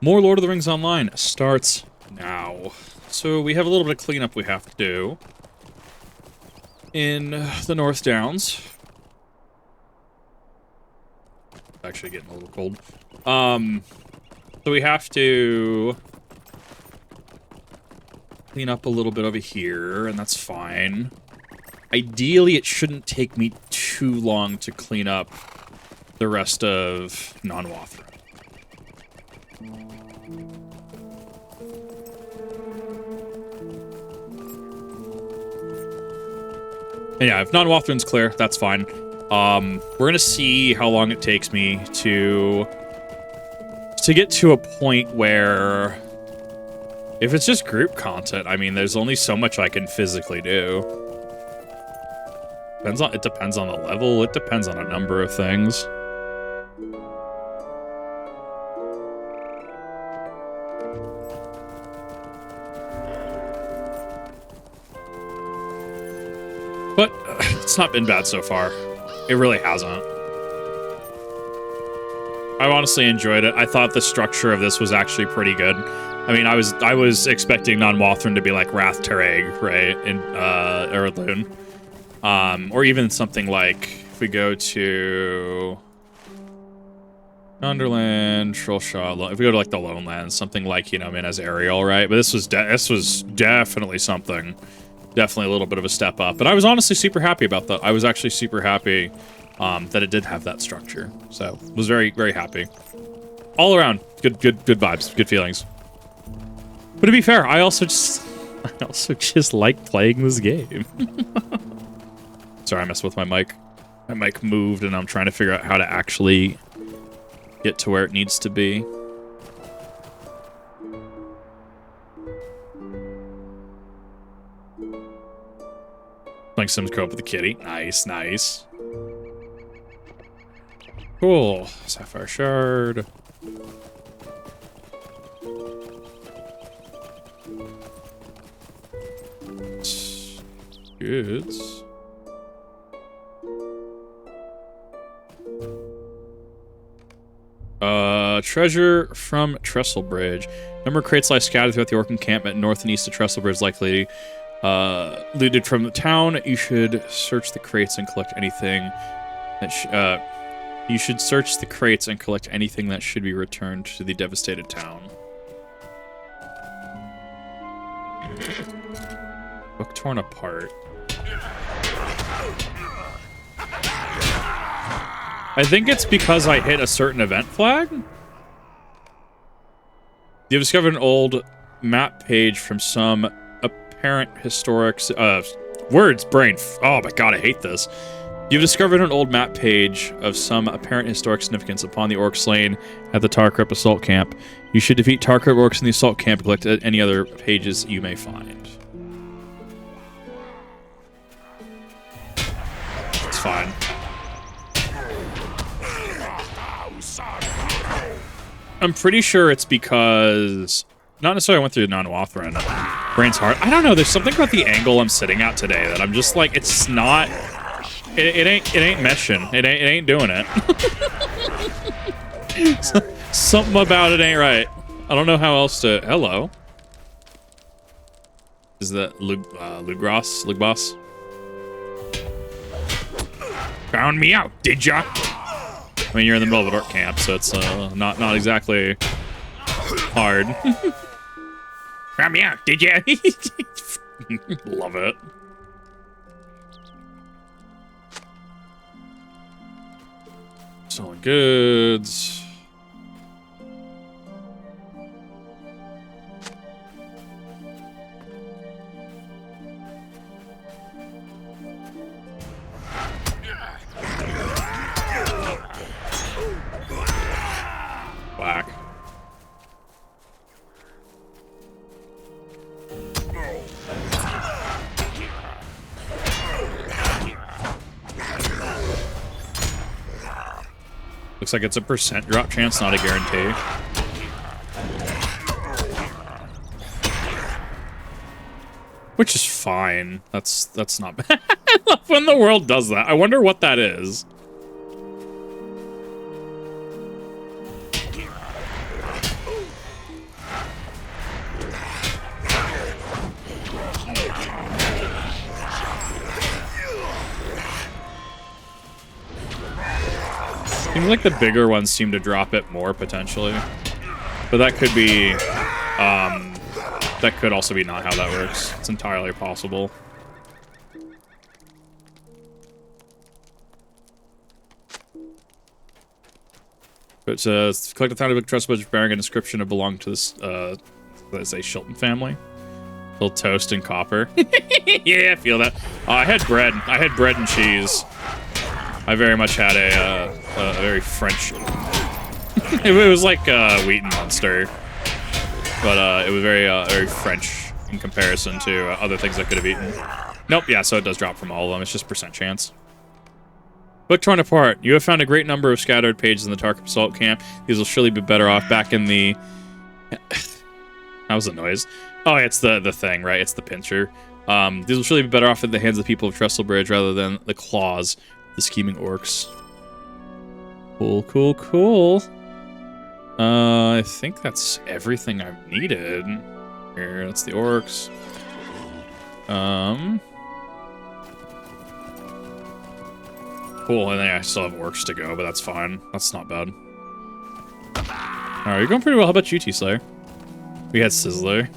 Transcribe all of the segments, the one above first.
More Lord of the Rings Online starts now. So we have a little bit of cleanup we have to do in the North Downs. Actually getting a little cold. So we have to clean up a little bit over here, and that's fine. Ideally, it shouldn't take me too long to clean up the rest of Non-Wathra. And yeah, if Non-Wathran's clear, that's fine. We're gonna see how long it takes me to get to a point where, if it's just group content, I mean, there's only so much I can physically do. It depends on the level. It depends on a number of things. But it's not been bad so far. It really hasn't. I've honestly enjoyed it. I thought the structure of this was actually pretty good. I mean, I was expecting Non-Wathran to be like Wrath Tereg, right, in Erdlune. Or even something like, if we go to Underland, Trollshot, if we go to like the Lone Lands, something like, you know, Minas Ariel, right? But this was definitely something. Definitely a little bit of a step up. But I was honestly super happy about that. I was actually super happy that it did have that structure. So, was very, very happy. All around, good vibes, good feelings. But to be fair, I also just like playing this game. Sorry, I messed with my mic. My mic moved, and I'm trying to figure out how to actually get to where it needs to be. Playing Sims Co-op with the kitty. Nice, nice. Cool. Sapphire Shard. Good. Treasure from Trestlebridge. Number of crates lie scattered throughout the orc encampment north and east of Trestlebridge, likely looted from the town. You should search the crates and collect anything that you should search the crates and collect anything that should be returned to the devastated town. Book torn apart. I think it's because I hit a certain event flag. You've discovered an old map page from some apparent historic... words, brain. Oh my god, I hate this. You've discovered an old map page of some apparent historic significance upon the orc slain at the Tarkrip assault camp. You should defeat Tarkrip orcs in the assault camp and collect any other pages you may find. It's fine. I'm pretty sure it's because... Not necessarily I went through Non-Wathran. Brain's heart. I don't know, there's something about the angle I'm sitting at today that I'm just like, it's not... It ain't meshing. It ain't doing it. Something about it ain't right. I don't know how else to... Hello. Is that Lugras? Lugboss? Found me out, did ya? I mean, you're in the middle of an orc camp, so it's not exactly hard. Found me out, did ya? Love it. Selling goods. Whack. Looks like it's a % drop chance, not a guarantee. Which is fine. That's not bad. I love when the world does that. I wonder what that is. Seems like the bigger ones seem to drop it more, potentially. But that could be... that could also be not how that works. It's entirely possible. But collect a tiny book, Trestlebridge, bearing a description of belong to this, let's say, Shilton family. Little toast and copper. Yeah, I feel that. I had bread. I had bread and cheese. I very much had a very French... it was like wheat and Munster. But it was very French in comparison to other things I could have eaten. Nope, yeah, so it does drop from all of them. It's just percent chance. Book torn apart. You have found a great number of scattered pages in the Tark Assault Camp. These will surely be better off back in the... That was a noise. Oh, it's the thing, right? It's the pincher. These will surely be better off in the hands of the people of Trestlebridge rather than the claws of the scheming orcs. Cool, cool, cool. I think that's everything I've needed. Here, that's the orcs. Cool, and then I still have orcs to go, but that's fine. That's not bad. Alright, you're going pretty well. How about you, T-Slayer? We had Sizzler.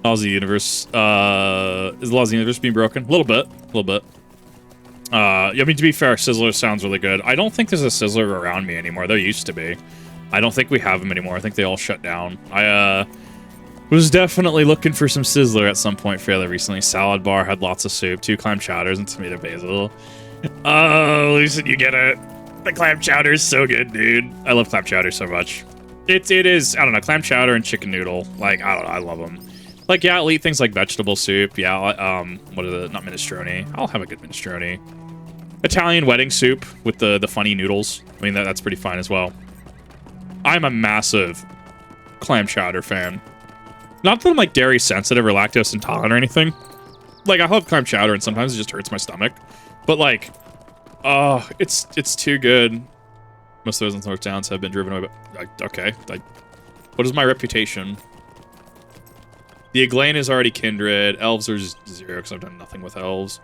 Laws of the Universe. Is the Laws of the Universe being broken? A little bit. A little bit. I mean, to be fair, Sizzler sounds really good. I don't think there's a Sizzler around me anymore. There used to be. I don't think we have them anymore. I think they all shut down. I was definitely looking for some Sizzler at some point fairly recently. Salad bar had lots of soup, 2 clam chowders, and tomato basil. Oh, Lucid, you get it. The clam chowder is so good, dude. I love clam chowder so much. It is, I don't know, clam chowder and chicken noodle. Like, I don't know, I love them. Like, yeah, I'll eat things like vegetable soup. Yeah, what are the, not minestrone. I'll have a good minestrone. Italian wedding soup with the funny noodles. I mean, that's pretty fine as well. I'm a massive clam chowder fan. Not that I'm, like, dairy sensitive or lactose intolerant or anything. Like, I love clam chowder and sometimes it just hurts my stomach. But, like, oh, it's too good. Most of those in North Downs have been driven away, but okay. What is my reputation? The Eglain is already kindred. Elves are 0 because I've done nothing with elves.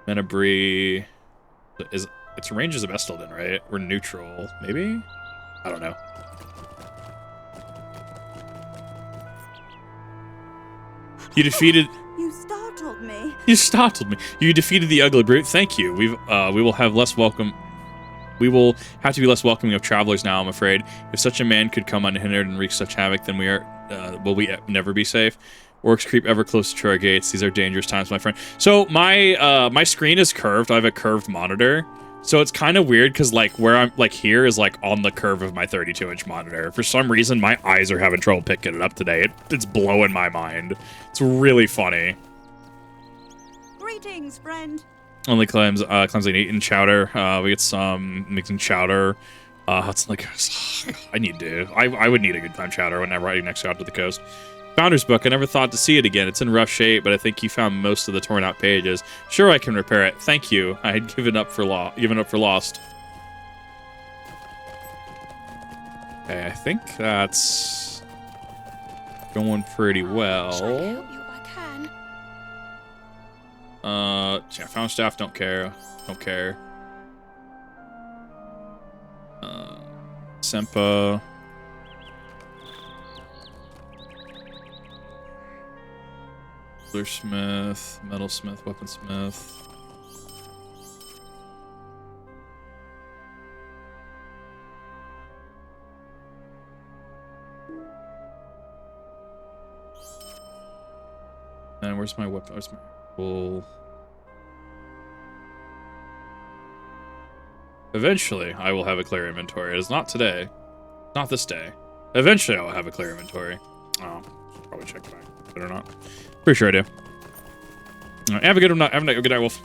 Menabrie is its range is of Estelden, right? We're neutral, maybe? I don't know. You defeated. You startled me. You startled me. You defeated the ugly brute. Thank you. We will have less welcome. We will have to be less welcoming of travelers now, I'm afraid. If such a man could come unhindered and wreak such havoc, then will we never be safe? Orcs creep ever closer to our gates. These are dangerous times, my friend. So my screen is curved. I have a curved monitor. So it's kind of weird because like where I'm like here is like on the curve of my 32-inch monitor. For some reason, my eyes are having trouble picking it up today. It's blowing my mind. It's really funny. Greetings, friend. Only claims like eating chowder. We get some mixing chowder. It's like I would need a good clam chowder whenever I next go out to the coast. Founder's book. I never thought to see it again. It's in rough shape, but I think you found most of the torn out pages. Sure, I can repair it. Thank you. I had given up for lost. Okay, I think that's going pretty well. Shall I help you if I can? Yeah, found staff. Don't care. Don't care. Sempa. Smith, metalsmith, weaponsmith. And where's my weapon? Where's my tool? Eventually, I will have a clear inventory. It is not today. Not this day. Eventually, I will have a clear inventory. Oh, should probably check if I did or not. Pretty sure I do. All right, have a good night. Have a good night, Wolf.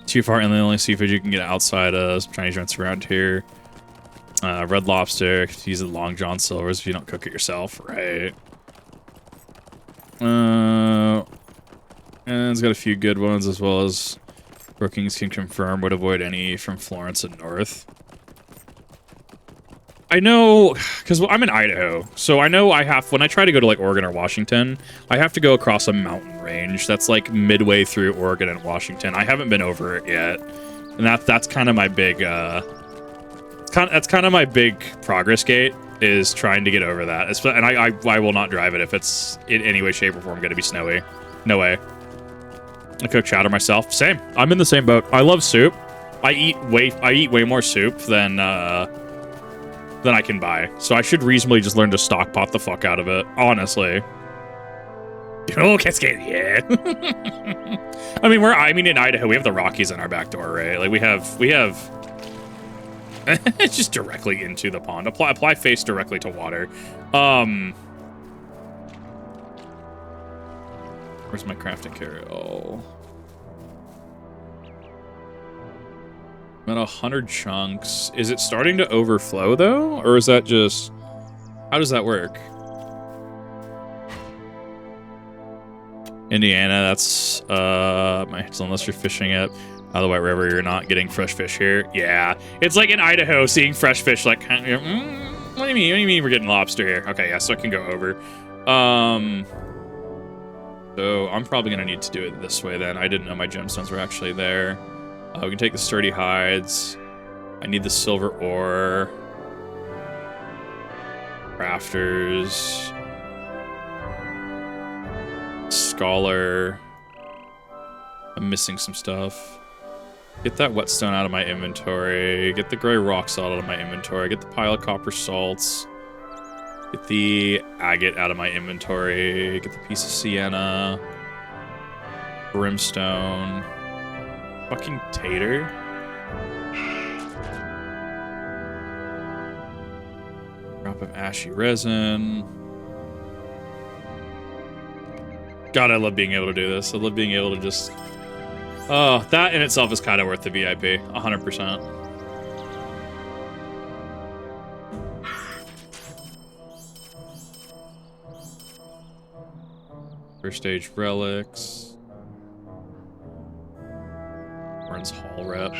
Too far inland, only seafood you can get outside of. Some Chinese restaurants around here. Red Lobster. Use the Long John Silvers if you don't cook it yourself, right? And it's got a few good ones as well as Brookings can confirm would avoid any from Florence and north. I know, because I'm in Idaho, so I know I have, when I try to go to like Oregon or Washington, I have to go across a mountain range that's like midway through Oregon and Washington. I haven't been over it yet, And that's kind of my big that's kind of my big progress gate, is trying to get over that. And I will not drive it if it's in any way, shape, or form going to be snowy. No way. I cook chowder myself. Same. I'm in the same boat. I love soup. I eat way more soup than I can buy. So I should reasonably just learn to stockpot the fuck out of it. Honestly. Oh, Cascade, yeah. I mean, in Idaho, we have the Rockies in our back door, right? Like we have. It's just directly into the pond. Apply face directly to water. Where's my crafting carry? Oh. I'm at 100 chunks. Is it starting to overflow, though? Or is that just... How does that work? Indiana, that's... unless you're fishing at the White River, you're not getting fresh fish here. Yeah. It's like in Idaho, seeing fresh fish, like... what do you mean? What do you mean we're getting lobster here? Okay, yeah, so I can go over. So I'm probably going to need to do it this way, then. I didn't know my gemstones were actually there. We can take the sturdy hides. I need the silver ore. Crafters. Scholar. I'm missing some stuff. Get that whetstone out of my inventory. Get the gray rock salt out of my inventory. Get the pile of copper salts. Get the agate out of my inventory. Get the piece of sienna. Brimstone. Fucking tater. Drop of ashy resin. God, I love being able to do this. I love being able to just... Oh, that in itself is kind of worth the VIP. 100%. First stage relics. Hall rep.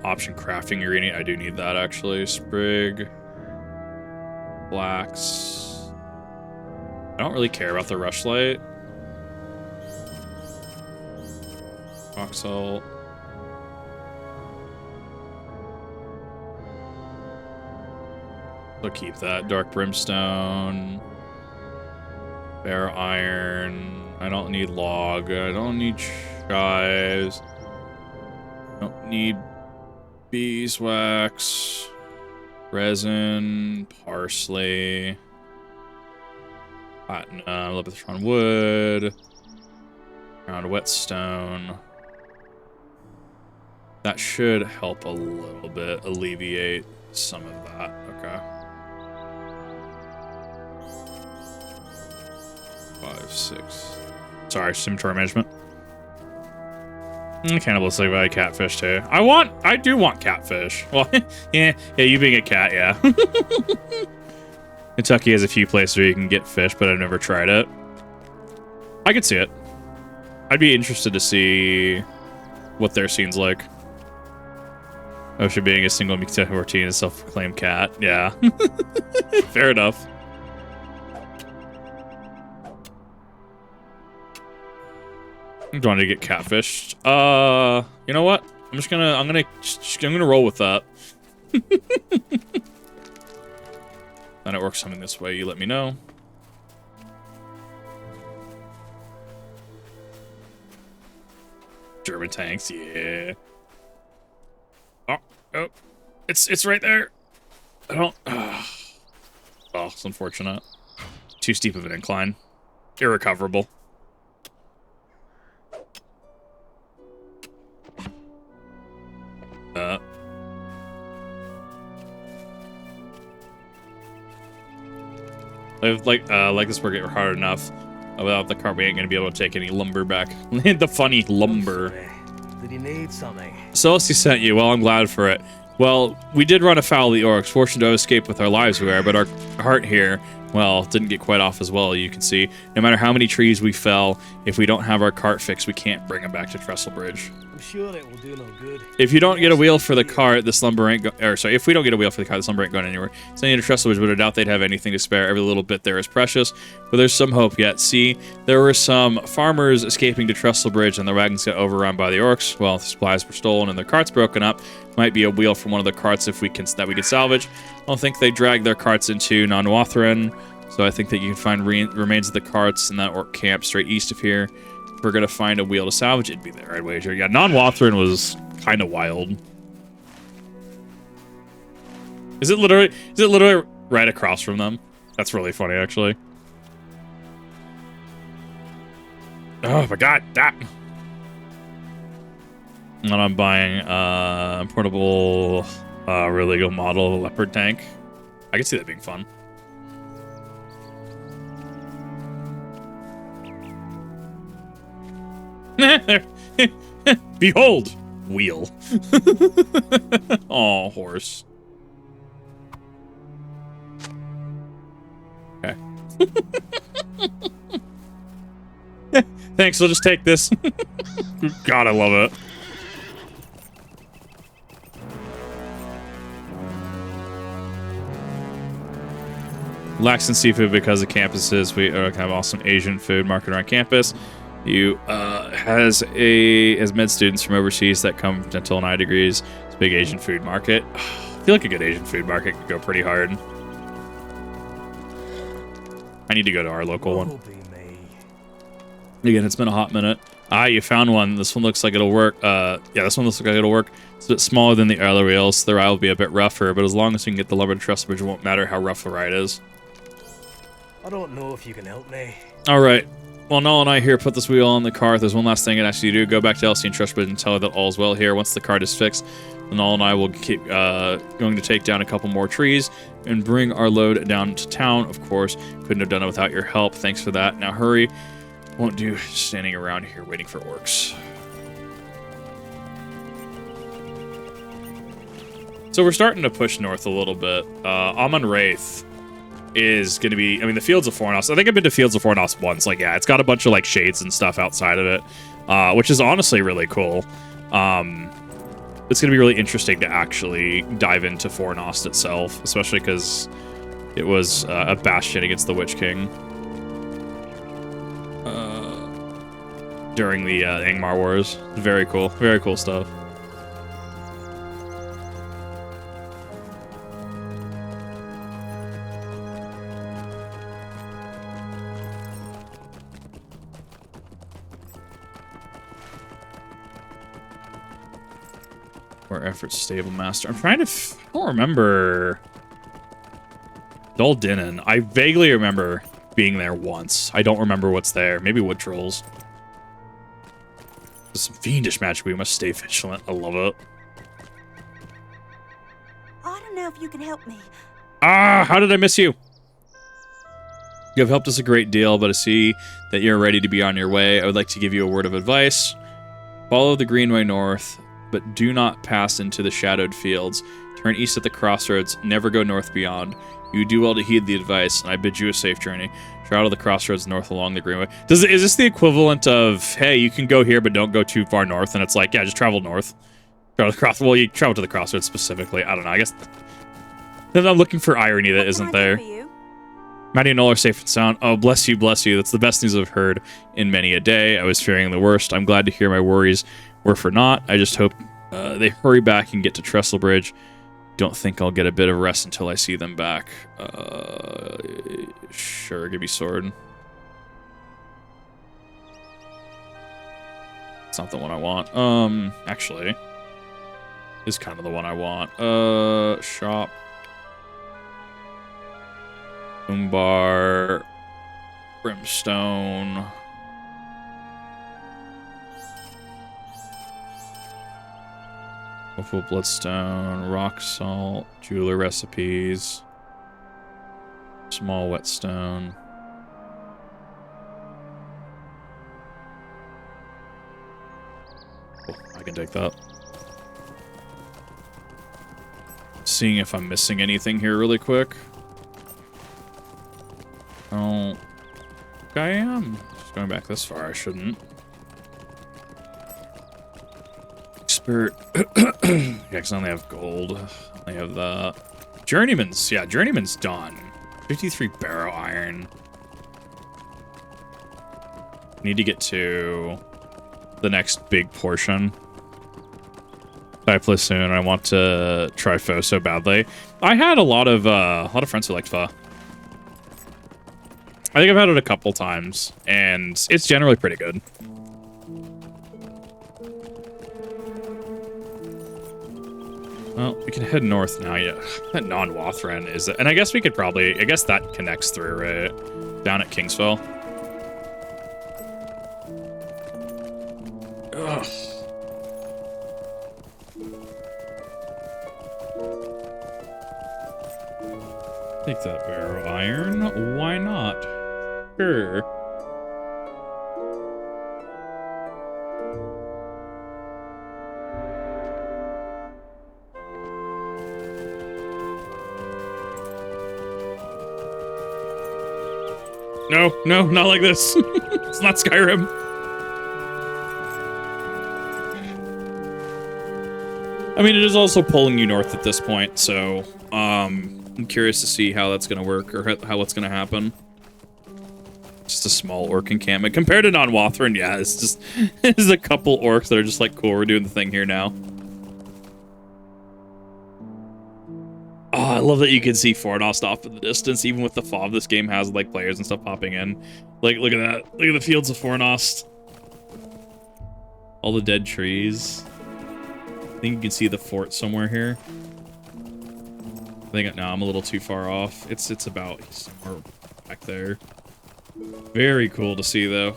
Option crafting ingredient. I do need that actually. Sprig. Blacks. I don't really care about the rushlight. Rock salt. So keep that. Dark brimstone. Bare iron. I don't need log. I don't need chives. I don't need beeswax. Resin. Parsley. Platinum. Lipithron wood. Ground whetstone. That should help a little bit alleviate some of that. Okay. 5, 6. Sorry, inventory management. Cannibalistic by catfish too. I do want catfish. Well, yeah, you being a cat, yeah. Kentucky has a few places where you can get fish, but I've never tried it. I could see it. I'd be interested to see what their scene's like. Osha being a single Mikita 14 and self-proclaimed cat. Yeah. Fair enough. I'm trying to get catfished. You know what? I'm gonna roll with that. Then it works something this way. You let me know. German tanks, yeah. Oh, it's right there. I don't. Oh, it's unfortunate. Too steep of an incline. Irrecoverable. Like this work hard enough. Without the car, we ain't gonna be able to take any lumber back. The funny lumber. Did he need something? Celestia sent you. Well, I'm glad for it. Well, we did run afoul of the orcs. Fortunate to escape with our lives we are, but our heart here well, didn't get quite off as well. You can see, no matter how many trees we fell, if we don't have our cart fixed, we can't bring them back to Trestlebridge. I'm sure it will do no good. If you don't get a wheel for the cart, this lumber ain't if we don't get a wheel for the cart, this lumber ain't going anywhere. Sending you to Trestlebridge, but I doubt they'd have anything to spare. Every little bit there is precious, but there's some hope yet. See, there were some farmers escaping to Trestlebridge, and their wagons got overrun by the orcs. Well, the supplies were stolen and their carts broken up. Might be a wheel from one of the carts if we can salvage. I don't think they dragged their carts into Non-Wathrin, so I think that you can find remains of the carts in that orc camp straight east of here. If we're gonna find a wheel to salvage, it'd be there, I'd wager. Yeah, Non-Wathrin was kind of wild. Is it literally right across from them? That's really funny, actually. Oh my god, that. And I'm buying a portable, really good model leopard tank. I can see that being fun. Behold, wheel. Oh, horse. Okay. Thanks, I'll just take this. God, I love it. Lacks in seafood because of campuses. We have awesome Asian food market around campus. You has med students from overseas that come until 9 degrees. It's a big Asian food market. I feel like a good Asian food market could go pretty hard. I need to go to our local one. Again, it's been a hot minute. Ah, you found one. This one looks like it'll work. Yeah, this one looks like it'll work. It's a bit smaller than the earlier wheels. The ride will be a bit rougher, but as long as we can get the lumber to Trestlebridge, it won't matter how rough the ride is. I don't know if you can help me. All right. Well, Null and I here put this wheel on the cart. There's one last thing I'd ask you to do. Go back to Elsie and Trestlebridge and tell her that all's well here. Once the cart is fixed, Null and I will keep going to take down a couple more trees and bring our load down to town. Of course, couldn't have done it without your help. Thanks for that. Now hurry. Won't do standing around here waiting for orcs. So we're starting to push north a little bit. Amon Wraith is going to be, I mean, the Fields of Fornost. I think I've been to Fields of Fornost once. Like, yeah, it's got a bunch of, like, shades and stuff outside of it, which is honestly really cool. It's going to be really interesting to actually dive into Fornost itself, especially because it was a bastion against the Witch King during the Angmar Wars. Very cool stuff. Where efforts stable master. I'm trying to. I don't remember. Dol Dinin. I vaguely remember being there once. I don't remember what's there. Maybe wood trolls. There's some fiendish magic. We must stay vigilant. I love it. I don't know if you can help me. Ah, how did I miss you? You have helped us a great deal, but I see that you're ready to be on your way. I would like to give you a word of advice. Follow the Greenway north, but do not pass into the shadowed fields. Turn east at the crossroads. Never go north beyond. You do well to heed the advice, and I bid you a safe journey. Travel the crossroads north along the Greenway. Is this the equivalent of, hey, you can go here, but don't go too far north? And it's like, yeah, just travel north. Travel the well, you travel to the crossroads specifically. I don't know. I guess I'm looking for irony that isn't there. Maddie and Noel are safe and sound. Oh, bless you, bless you. That's the best news I've heard in many a day. I was fearing the worst. I'm glad to hear my worries were for naught. I just hope they hurry back and get to Trestlebridge. Don't think I'll get a bit of rest until I see them back. Sure, give me sword. It's not the one I want. Actually, is kind of the one I want. Shop. Boombar. Brimstone. Full bloodstone, rock salt, jeweler recipes, small whetstone. Oh, I can take that. Seeing if I'm missing anything here really quick. Oh, I am. Just going back this far, I shouldn't. Expert. Yeah, because I only have gold. I have the Journeyman's. Yeah, Journeyman's done. 53 barrow iron. Need to get to the next big portion. I play soon. I want to try Foe so badly. I had a lot of friends who liked Foe. I think I've had it a couple times, and it's generally pretty good. Well, we can head north now. Yeah, that non-Wathran is it? And I guess we could probably. I guess that connects through right down at Kingsville. Ugh. Take that barrow iron. Why not? Sure. No, no, not like this. It's not Skyrim. I mean, it is also pulling you north at this point, so I'm curious to see how that's going to work, or how what's going to happen. Just a small orc encampment. Compared to non-Wathran, yeah, it's just there's a couple orcs that are just like, cool, we're doing the thing here now. Oh, I love that you can see Fornost off in the distance, even with the fog this game has, like, players and stuff popping in. Like, look at that. Look at the fields of Fornost. All the dead trees. I think you can see the fort somewhere here. I think, no, I'm a little too far off. It's about somewhere back there. Very cool to see, though.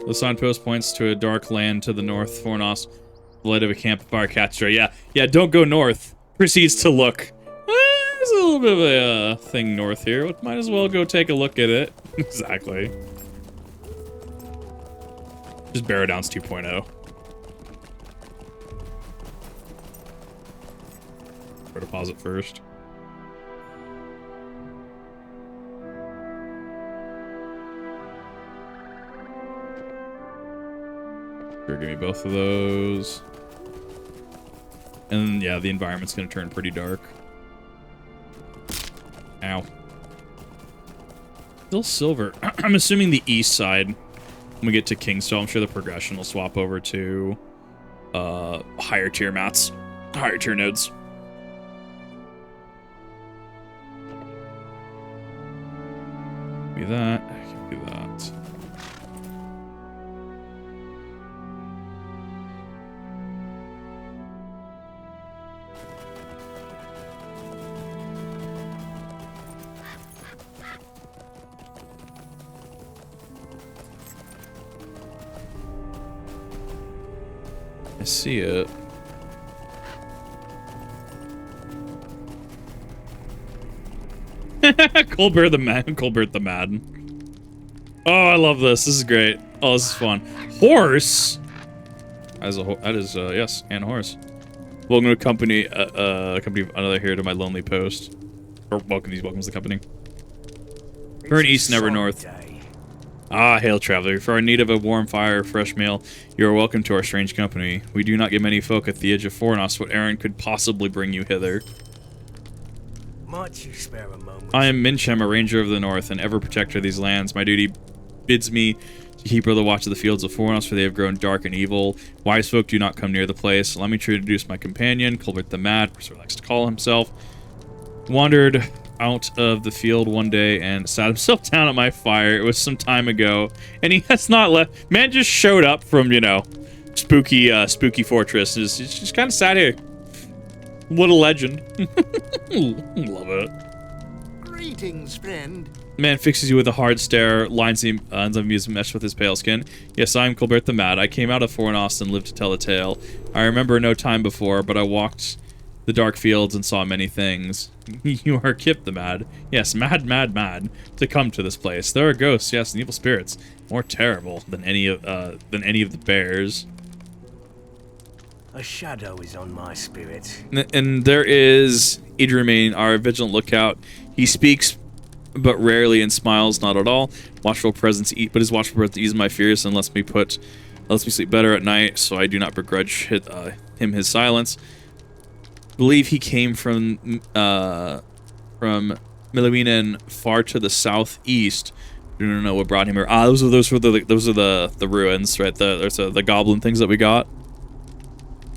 The signpost points to a dark land to the north. Fornost, the light of a campfire catcher. Yeah, don't go north. Proceeds to look. There's a little bit of a thing north here. Might as well go take a look at it. Exactly. Just Barrow Downs 2.0. Or deposit first. Sure, give me both of those. And yeah, the environment's gonna turn pretty dark. Ow. Still silver. I'm assuming the east side. When we get to Kingstone, I'm sure the progression will swap over to higher tier mats. Higher tier nodes. Give me that. Give me that. I see it. Colbert the Mad. Oh, I love this. This is great. Oh, this is fun. Horse? That is, yes, and horse. Welcome to company another here to my lonely post. Or welcomes the company. Turn east, never north. Ah, hail, traveler. For our need of a warm fire, fresh meal, you are welcome to our strange company. We do not get many folk at the edge of Fornost. What errand could possibly bring you hither? Might you spare a moment? I am Minchem, a ranger of the north, and ever protector of these lands. My duty bids me to keep the watch of the fields of Fornost, for they have grown dark and evil. Wise folk do not come near the place. Allow me to introduce my companion, Colbert the Mad, as he likes to call himself. Wandered out of the field one day and sat himself down at my fire. It was some time ago, and he has not left. Man just showed up from, you know, spooky fortress. He's just kind of sat here. What a legend. Love it. Greetings, friend. Man fixes you with a hard stare, lines the ends of his mesh with his pale skin. Yes, I am Colbert the Mad. I came out of Fornost and lived to tell a tale. I remember no time before, but I walked the dark fields and saw many things. You are Kip the Mad. Yes, mad, to come to this place. There are ghosts, yes, and evil spirits, more terrible than any of the bears. A shadow is on my spirit. And there is Idremain, our vigilant lookout. He speaks, but rarely, and smiles not at all. Watchful presence, but his watchful presence eases my fears and lets me sleep better at night. So I do not begrudge him his silence. Believe he came from Milwinen, far to the southeast. I don't know what brought him here. Those are the ruins, right? There's the goblin things that we got.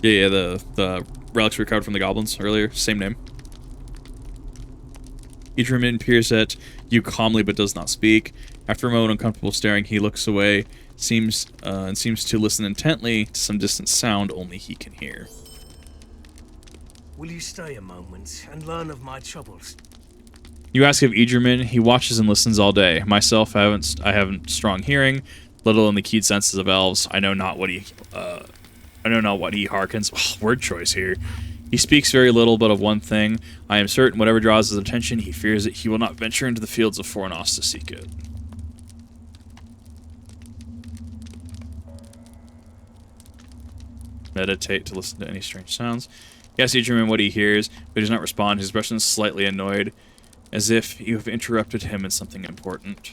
Yeah, the relics we recovered from the goblins earlier. Same name. Idremain peers at you calmly, but does not speak. After a moment, uncomfortable staring, he looks away, seems to listen intently to some distant sound only he can hear. Will you stay a moment and learn of my troubles? You ask of Idremain, he watches and listens all day. Myself, I haven't strong hearing, let alone the keen senses of elves. I know not what he hearkens. Oh, word choice here. He speaks very little, but of one thing, I am certain whatever draws his attention, he fears that he will not venture into the fields of Fornost to seek it. Meditate to listen to any strange sounds. He asks Idremain what he hears, but he does not respond. His expression is slightly annoyed, as if you have interrupted him in something important.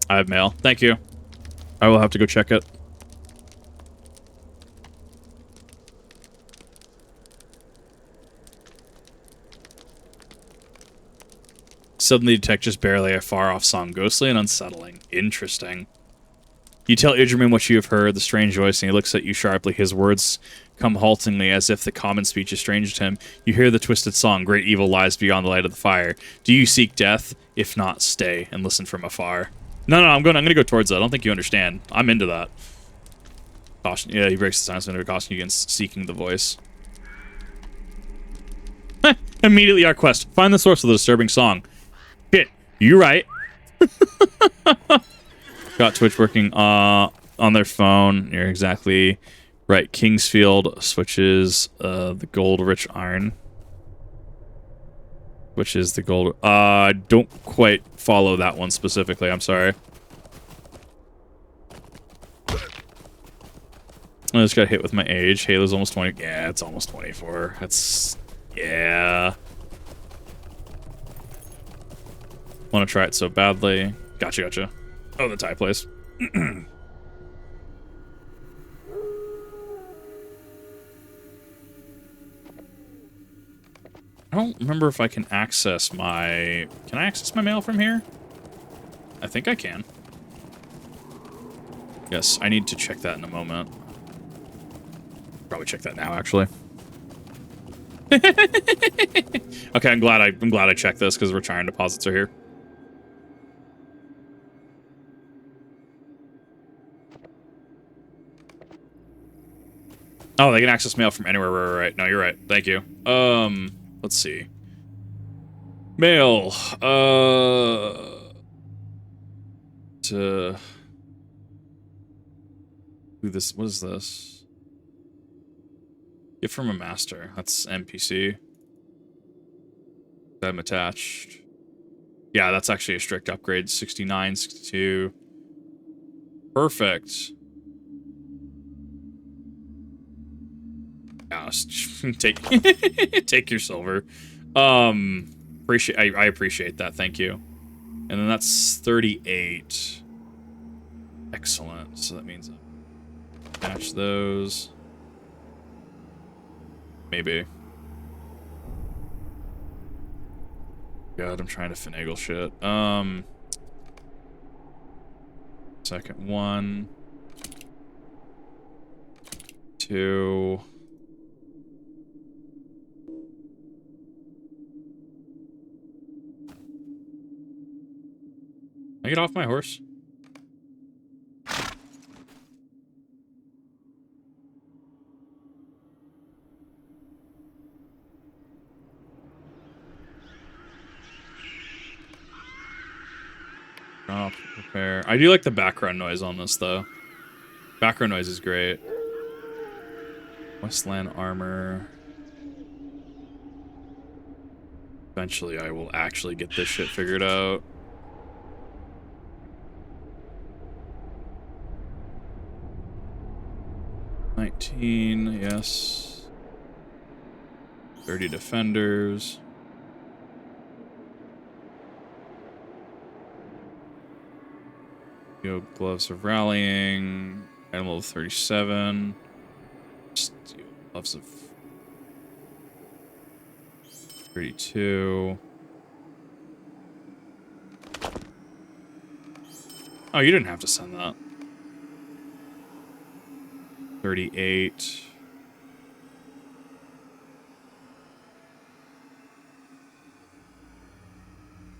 I have mail. Thank you. I will have to go check it. Suddenly detect just barely a far-off song, ghostly and unsettling. Interesting. You tell Idremain what you have heard, the strange voice, and he looks at you sharply. His words come haltingly, as if the common speech is strange to him. You hear the twisted song, great evil lies beyond the light of the fire. Do you seek death? If not, stay and listen from afar. No, I'm gonna go towards that. I don't think you understand. I'm into that. Caution. Yeah, he breaks the silence under caution you against seeking the voice. Immediately our quest. Find the source of the disturbing song. Shit, you right. Got Twitch working on their phone. You're exactly right. Kingsfield switches the gold rich iron. Which is the gold. Don't quite follow that one specifically. I'm sorry. I just got hit with my age. Halo's almost 20. Yeah, it's almost 24. That's... yeah. Want to try it so badly. Gotcha. Oh, the Thai place. I don't remember if I can access my... Can I access my mail from here? I think I can. Yes, I need to check that in a moment. Probably check that now, actually. Okay, I'm glad I checked this because return deposits are here. Oh, they can access mail from anywhere. Right. No, you're right. Thank you. Let's see. Mail. To who this? What is this? Gift from a master. That's NPC. I'm attached. Yeah, that's actually a strict upgrade. 69, 62. Perfect. Yeah, take your silver. I appreciate that. Thank you. And then that's 38. Excellent. So that means attach those. Maybe. God, I'm trying to finagle shit. Second one. 2. Can I get off my horse? Oh, prepare. I do like the background noise on this, though. Background noise is great. Westland armor. Eventually, I will actually get this shit figured out. 15, yes. 30 defenders. Steel gloves of rallying. Animal of 37. Steel gloves of 32. Oh, you didn't have to send that. 38.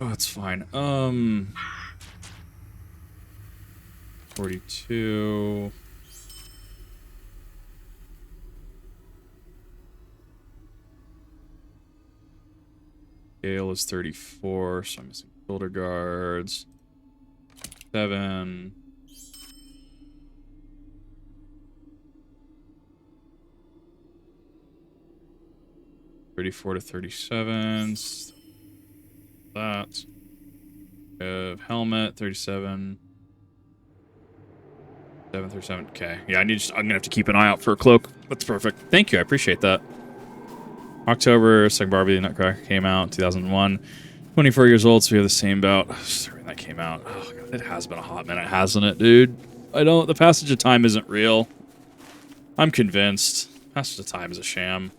Oh, that's fine. 42. Gale is 34, so I'm missing shoulder guards. 7. $34 to 37. That. Helmet, 37. 737. Okay. Yeah, I'm gonna have to keep an eye out for a cloak. That's perfect. Thank you. I appreciate that. October, second Barbie Nutcracker came out, 2001. 24 years old, so we have the same bout. Sorry, that came out. Oh, God, it has been a hot minute, hasn't it, dude? The passage of time isn't real. I'm convinced. Passage of time is a sham.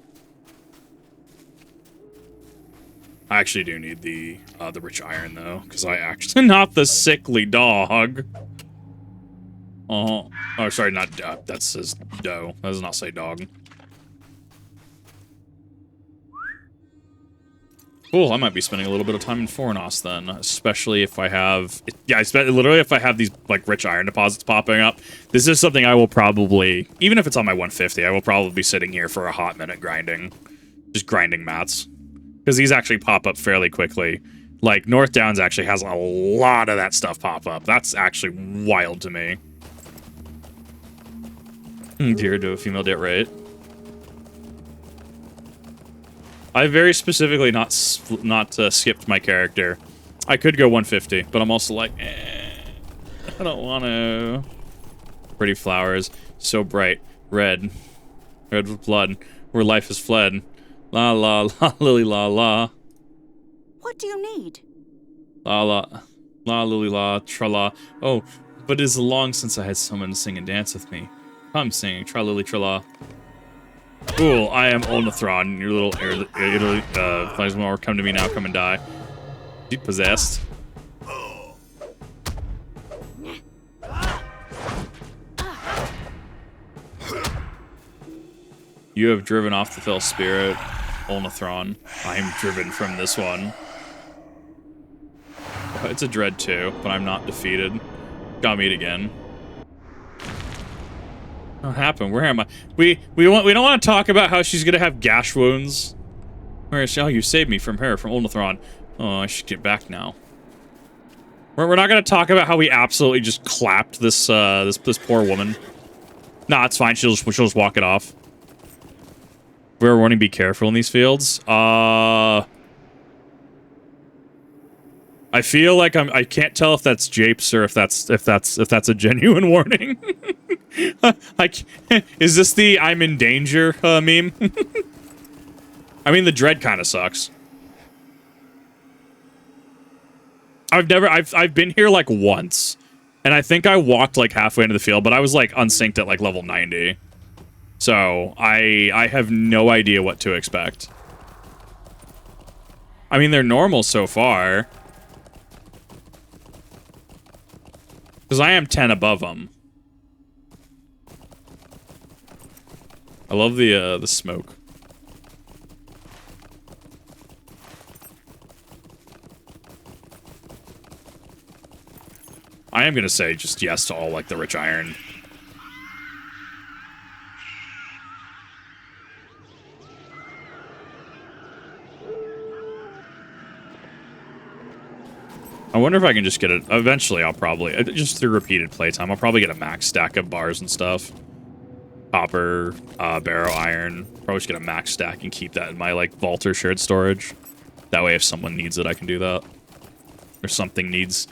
I actually do need the rich iron, though, because I actually... Not the sickly dog. Oh, sorry, not... that says doe. That does not say dog. Cool, I might be spending a little bit of time in Fornost then, especially if I have... Yeah, literally if I have these, like, rich iron deposits popping up. This is something I will probably... Even if it's on my 150, I will probably be sitting here for a hot minute grinding. Just grinding mats. Because these actually pop up fairly quickly. Like, North Downs actually has a lot of that stuff pop up. That's actually wild to me. Dear, do a female date rate. I very specifically not skipped my character. I could go 150, but I'm also like, I don't want to. Pretty flowers, so bright, red with blood, where life has fled. La la la, lily la la. What do you need? La la, la lily la, tra la. Oh, but it is long since I had someone to sing and dance with me. Come sing, tra lily tra la. Cool, I am Olnathron, your little Italy, Plasmor, come to me now, come and die. You possessed. You have driven off the fell spirit, Olnathron. I am driven from this one. It's a dread too, but I'm not defeated. Gotta meet again. What happened? Where am I? We don't want to talk about how she's gonna have gash wounds. Where is she? Oh, you saved me from her, from Olnathron. Oh, I should get back now. We're not gonna talk about how we absolutely just clapped this this poor woman. Nah, it's fine. She'll just walk it off. We're warning: be careful in these fields. I feel like I can't tell if that's japes or if that's a genuine warning. Is this the I'm in danger meme? I mean, the dread kind of sucks. I've been here like once, and I think I walked like halfway into the field, but I was like unsynced at like level 90. So I have no idea what to expect. I mean, they're normal so far. Because I am 10 above them. I love the smoke. I am gonna say just yes to all like the rich iron. I wonder if I can just get it. Eventually, I'll probably, just through repeated playtime, I'll probably get a max stack of bars and stuff. Copper, barrow iron. Probably just get a max stack and keep that in my, like, vault or shared storage. That way, if someone needs it, I can do that. Or something needs...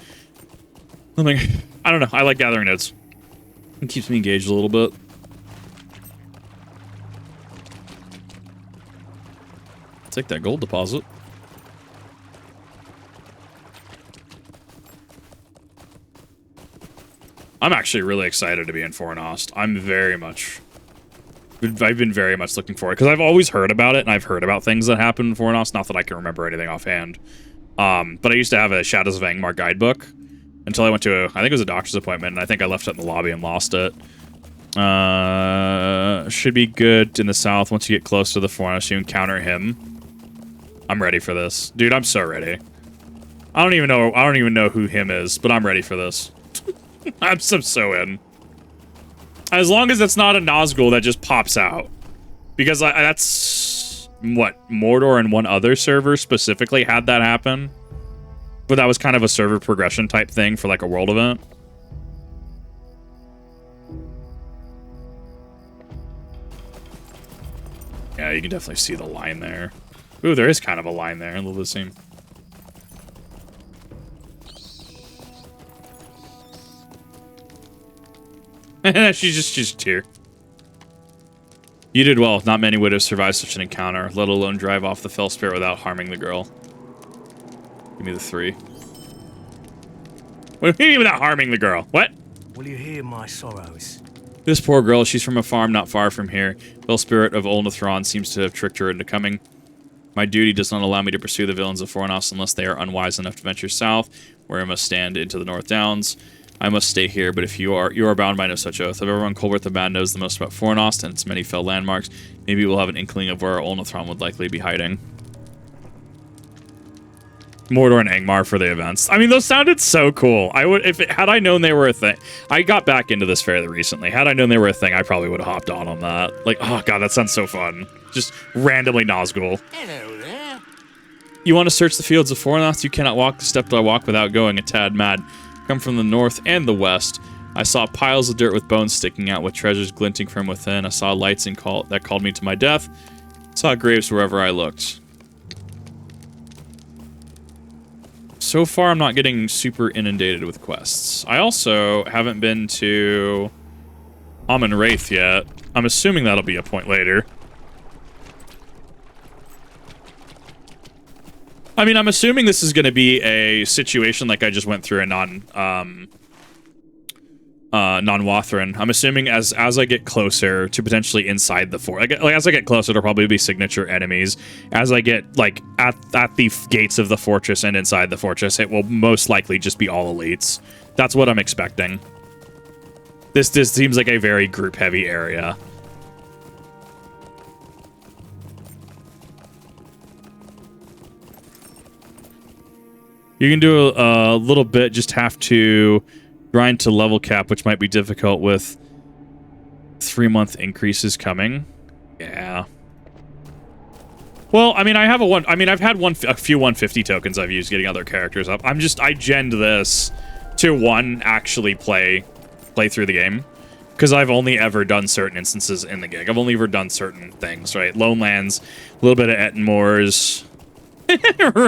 something... I don't know. I like gathering nodes. It keeps me engaged a little bit. Take that gold deposit. I'm actually really excited to be in Fornost. I've been very much looking forward, because I've always heard about it, and I've heard about things that happen in Fornost. Not that I can remember anything offhand. But I used to have a Shadows of Angmar guidebook until I went to I think it was a doctor's appointment, and I think I left it in the lobby and lost it. Should be good in the south. Once you get close to the Fornost, you encounter him. I'm ready for this. Dude, I'm so ready. I don't even know who him is, but I'm ready for this. I'm so in. As long as it's not a Nazgul that just pops out. Because that's... what? Mordor and one other server specifically had that happen? But that was kind of a server progression type thing for like a world event. Yeah, you can definitely see the line there. Ooh, there is kind of a line there in the scene. she's just here. You did well. Not many would have survived such an encounter, let alone drive off the fell spirit without harming the girl. Give me the 3. What do you mean without harming the girl? What? Will you hear my sorrows? This poor girl, she's from a farm not far from here. Fell spirit of Olnathron seems to have tricked her into coming. My duty does not allow me to pursue the villains of Fornost unless they are unwise enough to venture south, where I must stand into the North Downs. I must stay here, but if you are bound by no such oath. Of everyone, Colbert the Bad knows the most about Fornost and its many fell landmarks. Maybe we'll have an inkling of where Olnathron would likely be hiding. Mordor and Angmar for the events. I mean, those sounded so cool. Had I known they were a thing. I got back into this fairly recently. Had I known they were a thing, I probably would have hopped on that. Like, oh god, that sounds so fun. Just randomly Nazgul. Hello there. You want to search the fields of Fornost? You cannot walk the step I walk without going a tad mad. Come from the north and the west. I saw piles of dirt with bones sticking out, with treasures glinting from within. I saw lights that called me to my death. I saw graves wherever I looked. So far, I'm not getting super inundated with quests. I also haven't been to Amon Wraith yet. I'm assuming that'll be a point later. I mean, I'm assuming this is going to be a situation like I just went through in non-Wathrin. I'm assuming as I get closer to potentially inside the fort, like as I get closer, there'll probably be signature enemies. As I get like at the gates of the fortress and inside the fortress, it will most likely just be all elites. That's what I'm expecting. This seems like a very group-heavy area. You can do a little bit, just have to grind to level cap, which might be difficult with 3-month increases coming. Yeah. Well, I mean, I've had a few 150 tokens I've used getting other characters up. I genned this to actually play through the game. Because I've only ever done certain instances in the gig. I've only ever done certain things, right? Lone Lands, a little bit of Ettenmoors.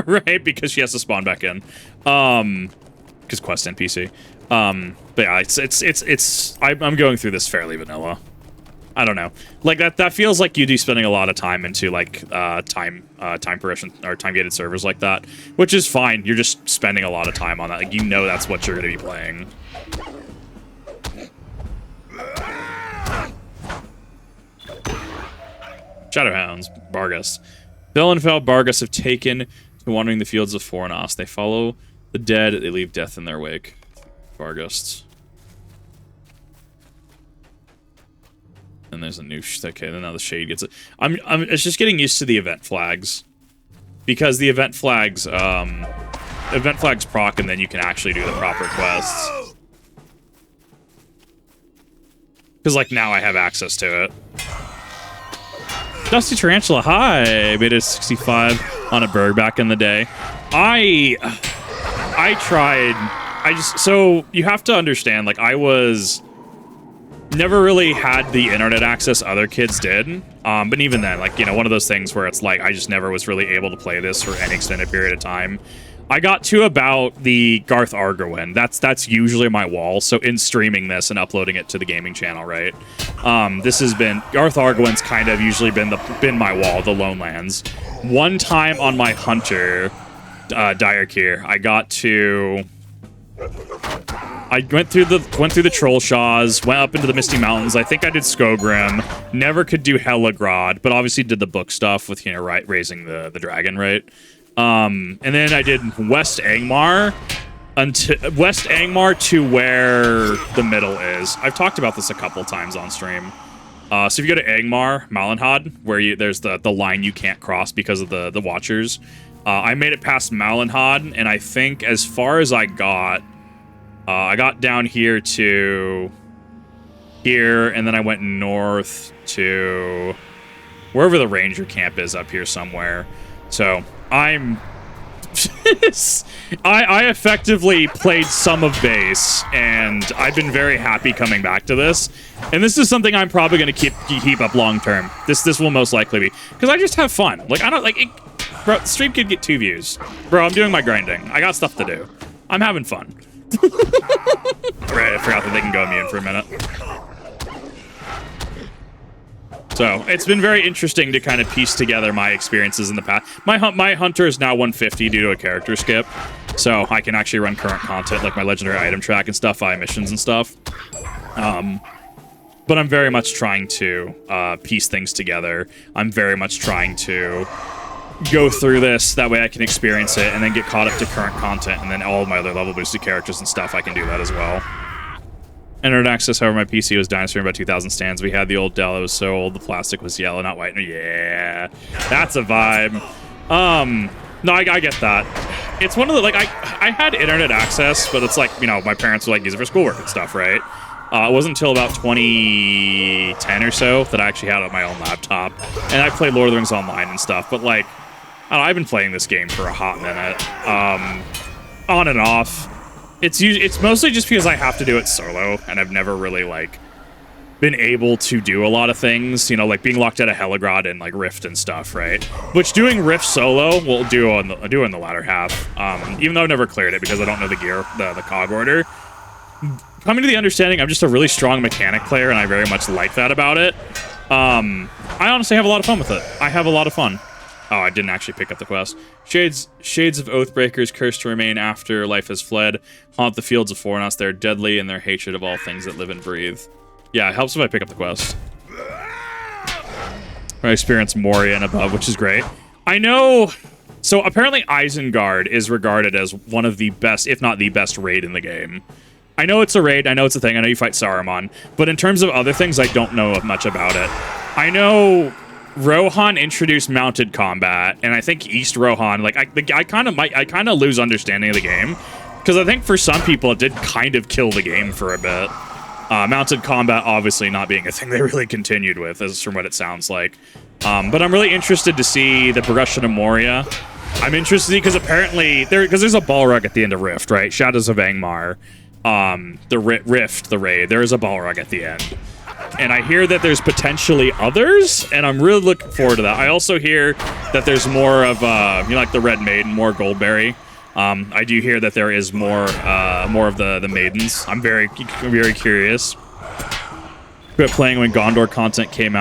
Right, because she has to spawn back in. Because quest NPC. But yeah, I'm going through this fairly vanilla. I don't know. Like that feels like you'd be spending a lot of time into like time progression or time gated servers like that, which is fine. You're just spending a lot of time on that. Like, you know that's what you're going to be playing. Shadowhounds, Bargus. Villenfell Bargus have taken to wandering the fields of Fornost. They follow the dead, they leave death in their wake. Bargusts. And there's a new... Okay, then now the shade gets it. It's just getting used to the event flags. Because the event flags proc, and then you can actually do the proper quests. Because, like, now I have access to it. Dusty Tarantula, hi! Made it 65 on a bird back in the day. I tried... So, you have to understand, like, I was... Never really had the internet access other kids did. But even then, like, you know, one of those things where it's like, I just never was really able to play this for any extended period of time. I got to about the Garth Argowin. That's usually my wall. So in streaming this and uploading it to the gaming channel, right? This has been Garth Argowin's kind of usually been my wall, the Lone Lands. One time on my Hunter, Diarkir, I got to. I went through the Troll Shaws, went up into the Misty Mountains. I think I did Skogrim. Never could do Helagrod, but obviously did the book stuff with, you know, right, raising the dragon, right? And then I did West Angmar to where the middle is. I've talked about this a couple times on stream. So if you go to Angmar, Malinhad, where there's the line you can't cross because of the Watchers. I made it past Malinhad, and I think as far as I got down here to here, and then I went north to wherever the ranger camp is up here somewhere. So I effectively played some of base, and I've been very happy coming back to this. And this is something I'm probably going to keep up long term. This will most likely be because I just have fun. Like I don't like it, bro. The stream could get 2 views, bro. I'm doing my grinding. I got stuff to do. I'm having fun. Right, I forgot that they can go immune for a minute. So it's been very interesting to kind of piece together my experiences in the past. My Hunter is now 150 due to a character skip, so I can actually run current content like my legendary item track and stuff via missions and stuff. But I'm very much trying to piece things together. I'm very much trying to go through this, that way I can experience it and then get caught up to current content, and then all of my other level boosted characters and stuff, I can do that as well. Internet access, however, my PC was dinosaur in about 2,000 stands. We had the old Dell, it was so old, the plastic was yellow, not white. Yeah, that's a vibe. No, I get that. It's one of the, like, I had internet access, but it's like, you know, my parents would like use it for schoolwork and stuff, right? It wasn't until about 2010 or so that I actually had it on my own laptop, and I played Lord of the Rings Online and stuff, but like, I don't know, I've been playing this game for a hot minute, on and off. It's mostly just because I have to do it solo, and I've never really, like, been able to do a lot of things, you know, like being locked out of Helagrod and, like, Rift and stuff, right? Which doing Rift solo will do in the latter half, even though I've never cleared it because I don't know the gear, the cog order. Coming to the understanding I'm just a really strong mechanic player, and I very much like that about it. I honestly have a lot of fun with it. I have a lot of fun. Oh, I didn't actually pick up the quest. Shades of Oathbreakers, cursed to remain after life has fled, haunt the fields of Fornost. They're deadly in their hatred of all things that live and breathe. Yeah, it helps if I pick up the quest. I experience Moria and above, which is great. I know... So apparently Isengard is regarded as one of the best, if not the best raid in the game. I know it's a raid, I know it's a thing, I know you fight Saruman, but in terms of other things, I don't know much about it. I know Rohan introduced mounted combat, and I think East Rohan, like, I kind of lose understanding of the game, because I think for some people it did kind of kill the game for a bit. Mounted combat obviously not being a thing they really continued with, as from what it sounds like. But I'm really interested to see the progression of Moria. I'm interested because apparently there's a Balrog at the end of Rift, right? Shadows of Angmar. The Rift, the raid, there is a Balrog at the end. And I hear that there's potentially others, and I'm really looking forward to that. I also hear that there's more of, you know, like the Red Maiden, more Goldberry. I do hear that there is more of the maidens. I'm very curious. But playing when Gondor content came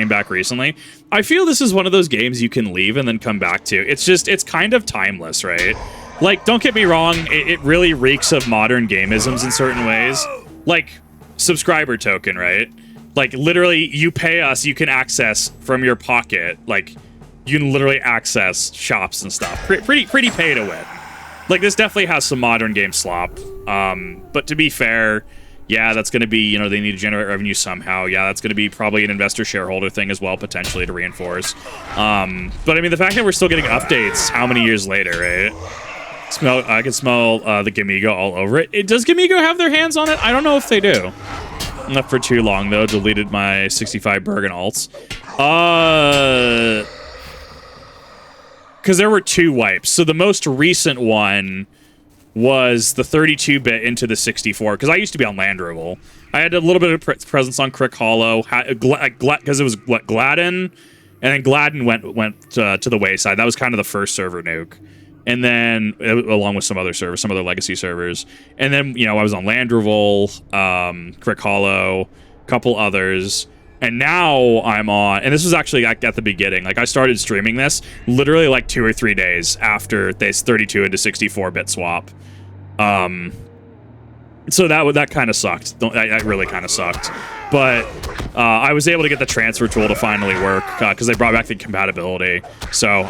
back recently. I feel this is one of those games you can leave and then come back to. It's kind of timeless, right? Like, don't get me wrong, it really reeks of modern gameisms in certain ways. Like, subscriber token, right? Like, literally, you pay us, you can access from your pocket. Like, you can literally access shops and stuff. Pretty pay to win. Like, this definitely has some modern game slop. But to be fair, yeah, that's going to be, you know, they need to generate revenue somehow. Yeah, that's going to be probably an investor-shareholder thing as well, potentially, to reinforce. But, I mean, the fact that we're still getting updates how many years later, right? I can smell the Gamigo all over it. Does Gamigo have their hands on it? I don't know if they do. Not for too long, though. Deleted my 65 Bergen alts. Because there were 2 wipes. So the most recent one was the 32-bit into the 64. Because I used to be on Land Roval. I had a little bit of presence on Crick Hollow. Because it was Gladden. And then Gladden went to the wayside. That was kind of the first server nuke. and then along with some other servers, some other legacy servers, and then I was on Landrevel, Crick Hollow, a couple others, and now I'm on. And this was actually at the beginning. Like I started streaming this literally like 2 or 3 days after this 32 into 64-bit swap. So that kind of sucked. That really kind of sucked. But I was able to get the transfer tool to finally work because they brought back the compatibility. So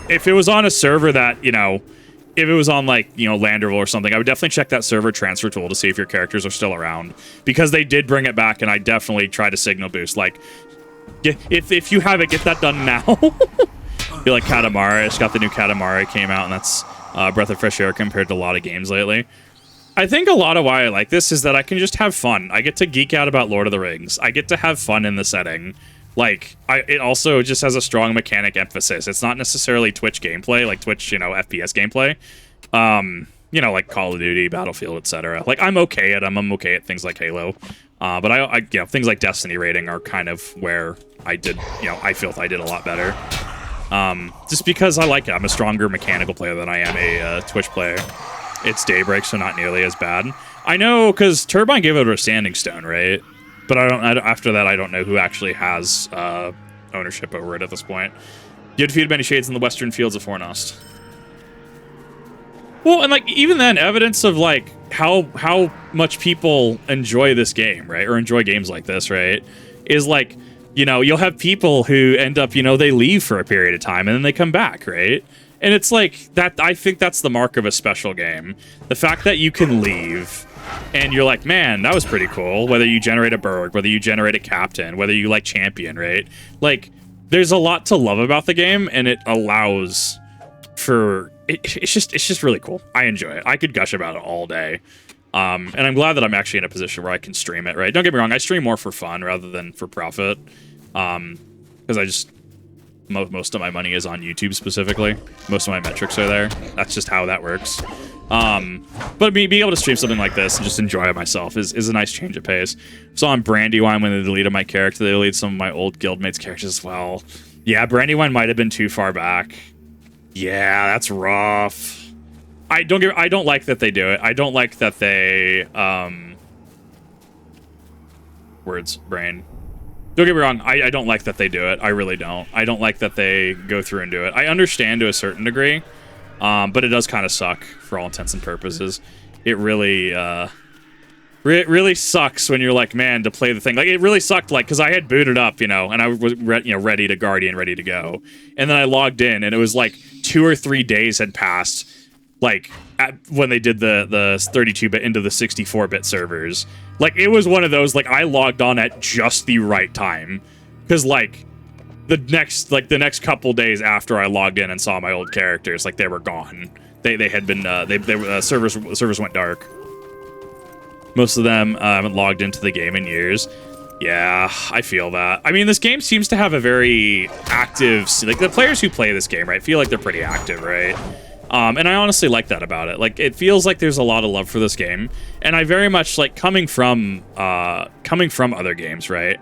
if it was on a server that, if it was on like, Landerville or something, I would definitely check that server transfer tool to see if your characters are still around. Because they did bring it back, and I definitely tried to signal boost. Like, if you have it, get that done now. Feel like Katamari. I just got the new Katamari came out, and that's breath of fresh air compared to a lot of games lately. I think a lot of why I like this is that I can just have fun. I get to geek out about Lord of the Rings. I get to have fun in the setting. Like, it also just has a strong mechanic emphasis. It's not necessarily Twitch gameplay, like Twitch, FPS gameplay. Like Call of Duty, Battlefield, etc. Like, I'm okay at them. I'm okay at things like Halo. But I things like Destiny rating are kind of where I did, I feel I did a lot better. Just because I like it. I'm a stronger mechanical player than I am a Twitch player. It's Daybreak, so not nearly as bad. I know, because Turbine gave it a standing stone, right? But after that, I don't know who actually has ownership over it at this point. You had defeated many shades in the western fields of Fornost. Well, and like even then, evidence of like how much people enjoy this game, right? Or enjoy games like this, right? Is like, you'll have people who end up, they leave for a period of time and then they come back, right? And it's like that. I think that's the mark of a special game. The fact that you can leave and you're like, man, that was pretty cool. Whether you generate a Berg, whether you generate a captain, whether you like champion, right? Like, there's a lot to love about the game, and it allows for it's just really cool. I enjoy it. I could gush about it all day. And I'm glad that I'm actually in a position where I can stream it, right? Don't get me wrong, I stream more for fun rather than for profit. Because I just most of my money is on YouTube specifically. Most of my metrics are there. That's just how that works. But being able to stream something like this and just enjoy it myself is a nice change of pace. So on Brandywine, when they deleted my character, they deleted some of my old guildmates' characters as well. Yeah, Brandywine might have been too far back. Yeah, that's rough. I don't like that they do it. I don't like that they brain. Don't get me wrong, I don't like that they do it. I really don't. I don't like that they go through and do it. I understand to a certain degree, but it does kind of suck for all intents and purposes. It really, really sucks when you're like, man, to play the thing. Like, it really sucked, like, because I had booted up, and I was, ready to Guardian, ready to go. And then I logged in, and it was like 2 or 3 days had passed, like, when they did the 32-bit into the 64-bit servers. Like, it was one of those, like, I logged on at just the right time. Because, like, the next couple days after I logged in and saw my old characters, like, they were gone. They had been, servers went dark. Most of them haven't logged into the game in years. Yeah, I feel that. I mean, this game seems to have a very active, like, the players who play this game, right, feel like they're pretty active, right? And I honestly like that about it. Like, it feels like there's a lot of love for this game, and I very much like coming from other games, right?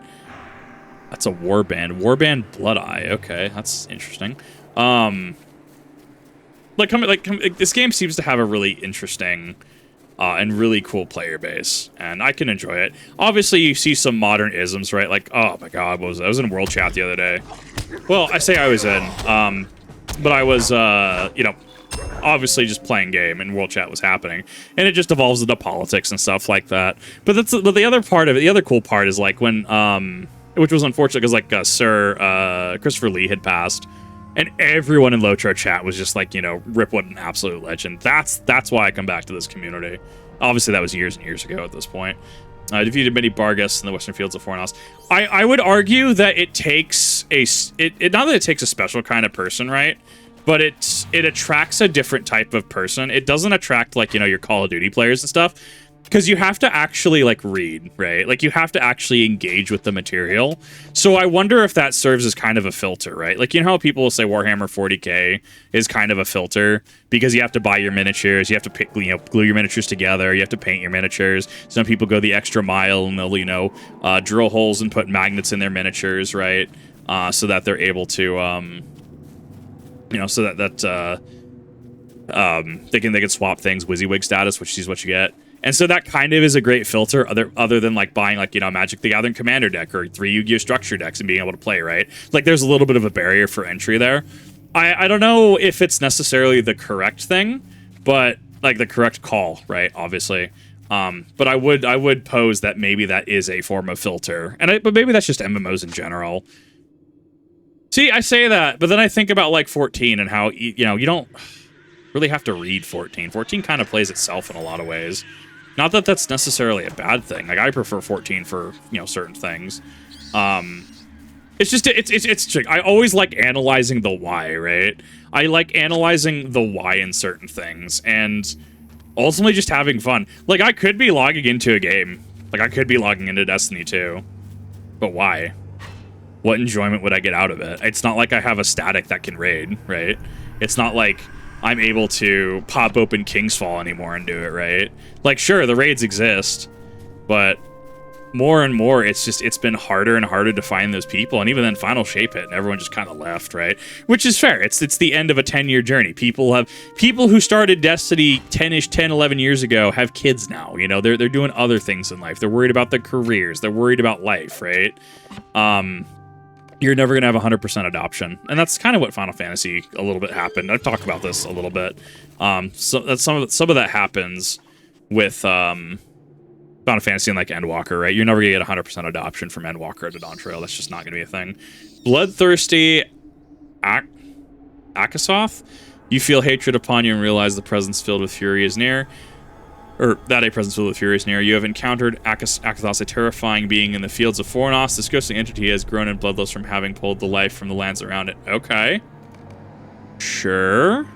That's a Warband Blood Eye. Okay, that's interesting. This game seems to have a really interesting and really cool player base, and I can enjoy it. Obviously, you see some modern isms, right? Like, oh my god, what was that? I was in World Chat the other day. Well, I say I was in, but I was, obviously just playing game, and World Chat was happening, and it just evolves into politics and stuff like that. But the other part of it, the other cool part is like when, which was unfortunate because like Sir Christopher Lee had passed, and everyone in Lotro chat was just like, Rip, what an absolute legend. That's why I come back to this community. Obviously, that was years and years ago at this point. Defeated many Bargas in the Western Fields of Fornost. I would argue that it takes not that it takes a special kind of person, right? But it attracts a different type of person. It doesn't attract, like, your Call of Duty players and stuff, because you have to actually, like, read, right? Like, you have to actually engage with the material. So I wonder if that serves as kind of a filter, right? Like, how people will say Warhammer 40K is kind of a filter because you have to buy your miniatures, you have to pick, glue your miniatures together, you have to paint your miniatures. Some people go the extra mile and they'll, drill holes and put magnets in their miniatures, right? So that they're able to, so that They can swap things, WYSIWYG status, which is what you get. And so that kind of is a great filter, other than like buying like, you know, Magic the Gathering Commander deck or 3 Yu-Gi-Oh! Structure decks and being able to play, right? Like there's a little bit of a barrier for entry there. I don't know if it's necessarily the correct thing, but like the correct call, right? Obviously. But I would pose that maybe that is a form of filter. But maybe that's just MMOs in general. See, I say that, but then I think about like 14 and how, you know, you don't really have to read 14. 14 kind of plays itself in a lot of ways. Not that that's necessarily a bad thing. Like I prefer 14 for, you know, certain things. It's just it's I always like analyzing the why, right? I like analyzing the why in certain things and ultimately just having fun. Like I could be logging into a game. Like I could be logging into Destiny 2. But why? What enjoyment would I get out of it? It's not like I have a static that can raid, right? It's not like I'm able to pop open Kingsfall anymore and do it, right? Like, sure, the raids exist, but more and more, it's been harder and harder to find those people. And even then, Final Shape hit, and everyone just kind of left, right? Which is fair. It's the end of a 10-year journey. People who started Destiny 10, 11 years ago have kids now. You know, they're doing other things in life. They're worried about their careers. They're worried about life, right? You're never going to have 100% adoption. And that's kind of what Final Fantasy a little bit happened. I've talked about this a little bit. So that's some of that happens with Final Fantasy and like Endwalker, right? You're never going to get 100% adoption from Endwalker to Dawn Trail. That's just not going to be a thing. Bloodthirsty Akasoth. You feel hatred upon you and realize the presence filled with fury is near. Or that a presence filled with fury is near. You have encountered Akathos, a terrifying being in the fields of Fornost. This ghostly entity has grown and bloodlust from having pulled the life from the lands around it. Okay. Sure.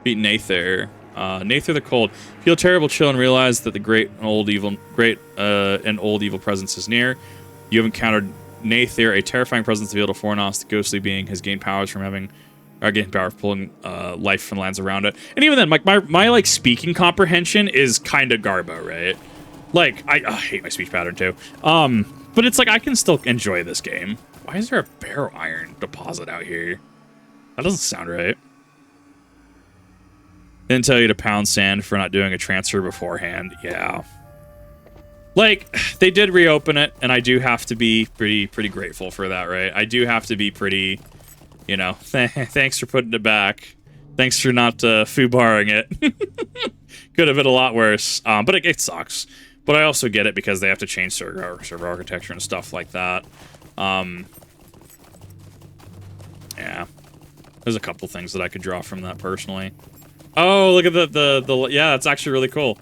Beat Nather. Nather the Cold. Feel terrible chill and realize that the great and old evil presence is near. You have encountered Nather, a terrifying presence in the field of Fornost. The ghostly being has gained powers from having... gain power of pulling life from the lands around it. And even then, like my like speaking comprehension is kind of garbo, right? Like I hate my speech pattern too. But it's like I can still enjoy this game. Why is there a barrow iron deposit out here? That doesn't sound right. Didn't tell you to pound sand for not doing a transfer beforehand. Yeah. Like they did reopen it, and I do have to be pretty grateful for that, right? I do have to be pretty. You know, thanks for putting it back. Thanks for not foobarring it. Could have been a lot worse, but it sucks. But I also get it because they have to change server architecture and stuff like that. Yeah, there's a couple things that I could draw from that personally. Oh, look at the yeah, that's actually really cool.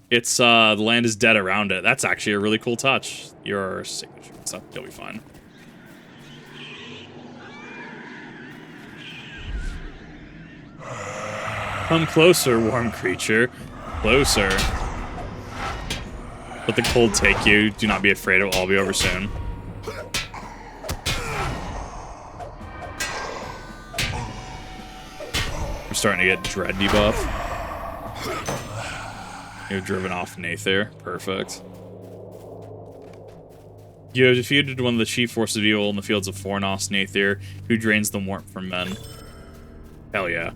It's the land is dead around it. That's actually a really cool touch. Your signature, so you'll be fine. Come closer, warm creature. Closer. Let the cold take you. Do not be afraid. It will all be over soon. We're starting to get Dread debuff. You've driven off Nather. Perfect. You have defeated one of the chief forces of evil in the fields of Fornost, Nather, who drains the warmth from men. Hell yeah.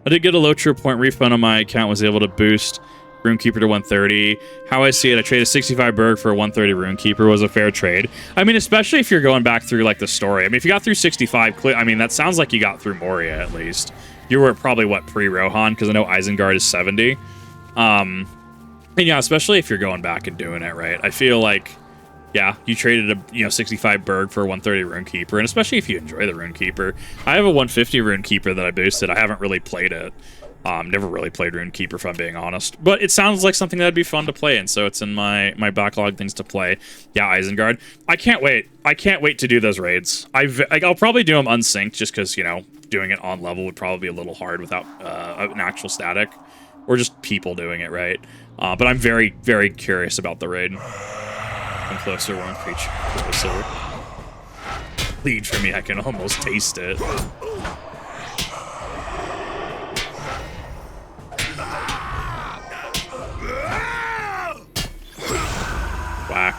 I did get a low true point refund on my account, was able to boost Runekeeper to 130. How I see it, I traded 65 Berg for a 130 Runekeeper was a fair trade. I mean, especially if you're going back through, like, the story. I mean, if you got through 65, I mean, that sounds like you got through Moria, at least. You were probably, what, pre-Rohan? Because I know Isengard is 70. And, yeah, especially if you're going back and doing it, right? I feel like, yeah, you traded a 65 Berg for a 130 Runekeeper, and especially if you enjoy the Runekeeper. I have a 150 Runekeeper that I boosted. I haven't really played it. Never really played Runekeeper, if I'm being honest. But it sounds like something that'd be fun to play, and so it's in my backlog things to play. Yeah, Isengard. I can't wait. I can't wait to do those raids. I'll probably do them unsynced, just because, you know, doing it on level would probably be a little hard without an actual static, or just people doing it, right? But I'm very, very curious about the raid. Come closer, one creature. Closer. Lead for me, I can almost taste it. Whack.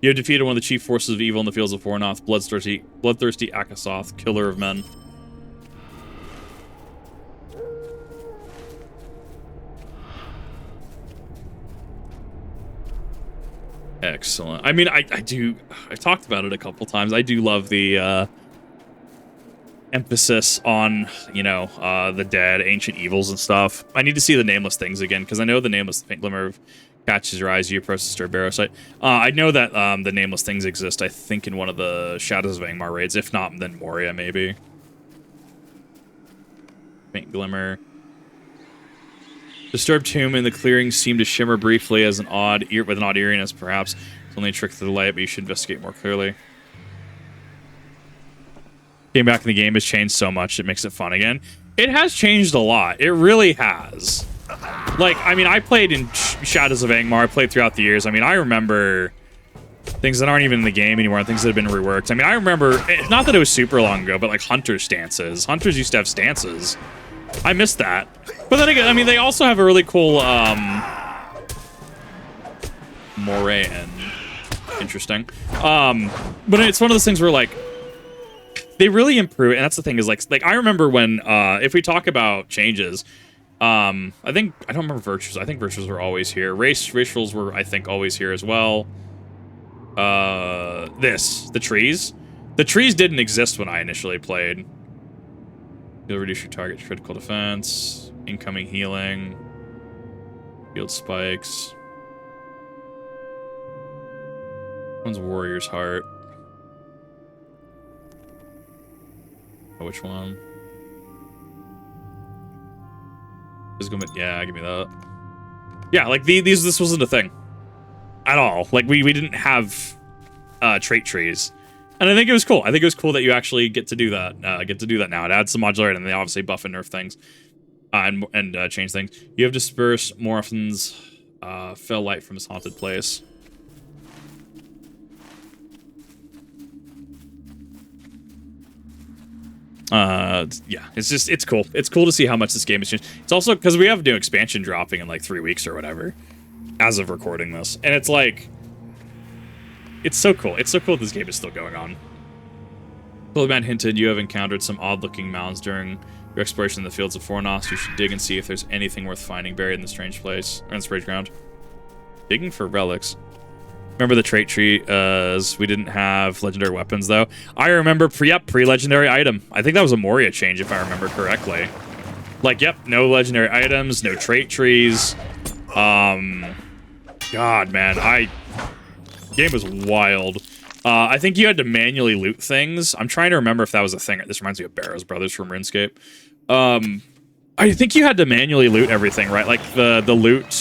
You have defeated one of the chief forces of evil in the fields of Fornost, bloodthirsty Akasoth, killer of men. Excellent. I mean, I've talked about it a couple times. I do love the emphasis on, you know, the dead, ancient evils and stuff. I need to see the nameless things again, because I know the nameless faint glimmer of catches your eyes, you approach the stir barrow site. I know that the nameless things exist, I think, in one of the Shadows of Angmar raids. If not, then Moria, maybe. Faint glimmer. Disturbed tomb in the clearing seemed to shimmer briefly as with an odd eeriness, perhaps. It's only a trick through the light, but you should investigate more clearly. Getting back in the game has changed so much, it makes it fun again. It has changed a lot. It really has. Like, I mean, I played in Shadows of Angmar. I played throughout the years. I mean, I remember things that aren't even in the game anymore, things that have been reworked. I mean, I remember, not that it was super long ago, but like Hunter stances. Hunters used to have stances. I missed that. But then again, I mean, they also have a really cool, moray and interesting. But it's one of those things where, like, they really improve, and that's the thing, is like I remember when, if we talk about changes, I don't remember virtues. I think virtues were always here. Race rules were, I think, always here as well. The trees. The trees didn't exist when I initially played. You'll reduce your target's critical defense, incoming healing, field spikes. One's Warrior's Heart. Oh, which one? Yeah, give me that. Yeah, like this wasn't a thing at all. Like we didn't have trait trees. And I think it was cool. I think it was cool that you actually get to do that. Now. It adds some modularity, and they obviously buff and nerf things, and change things. You have dispersed Morphin's fell light from his haunted place. Yeah, it's cool. It's cool to see how much this game has changed. It's also because we have a new expansion dropping in like 3 weeks or whatever, as of recording this, and it's like. It's so cool. It's so cool this game is still going on. Trestlebridge hinted you have encountered some odd-looking mounds during your exploration in the fields of Fornost. You should dig and see if there's anything worth finding buried in the strange place, or in the strange ground. Digging for relics. Remember the trait tree, we didn't have legendary weapons, though. I remember, pre-legendary item. I think that was a Moria change, if I remember correctly. Like, yep, no legendary items, no trait trees. God, man, game was wild. I think you had to manually loot things. I'm trying to remember if that was a thing. This reminds me of Barrow's Brothers from RuneScape. I think you had to manually loot everything, right? Like the loot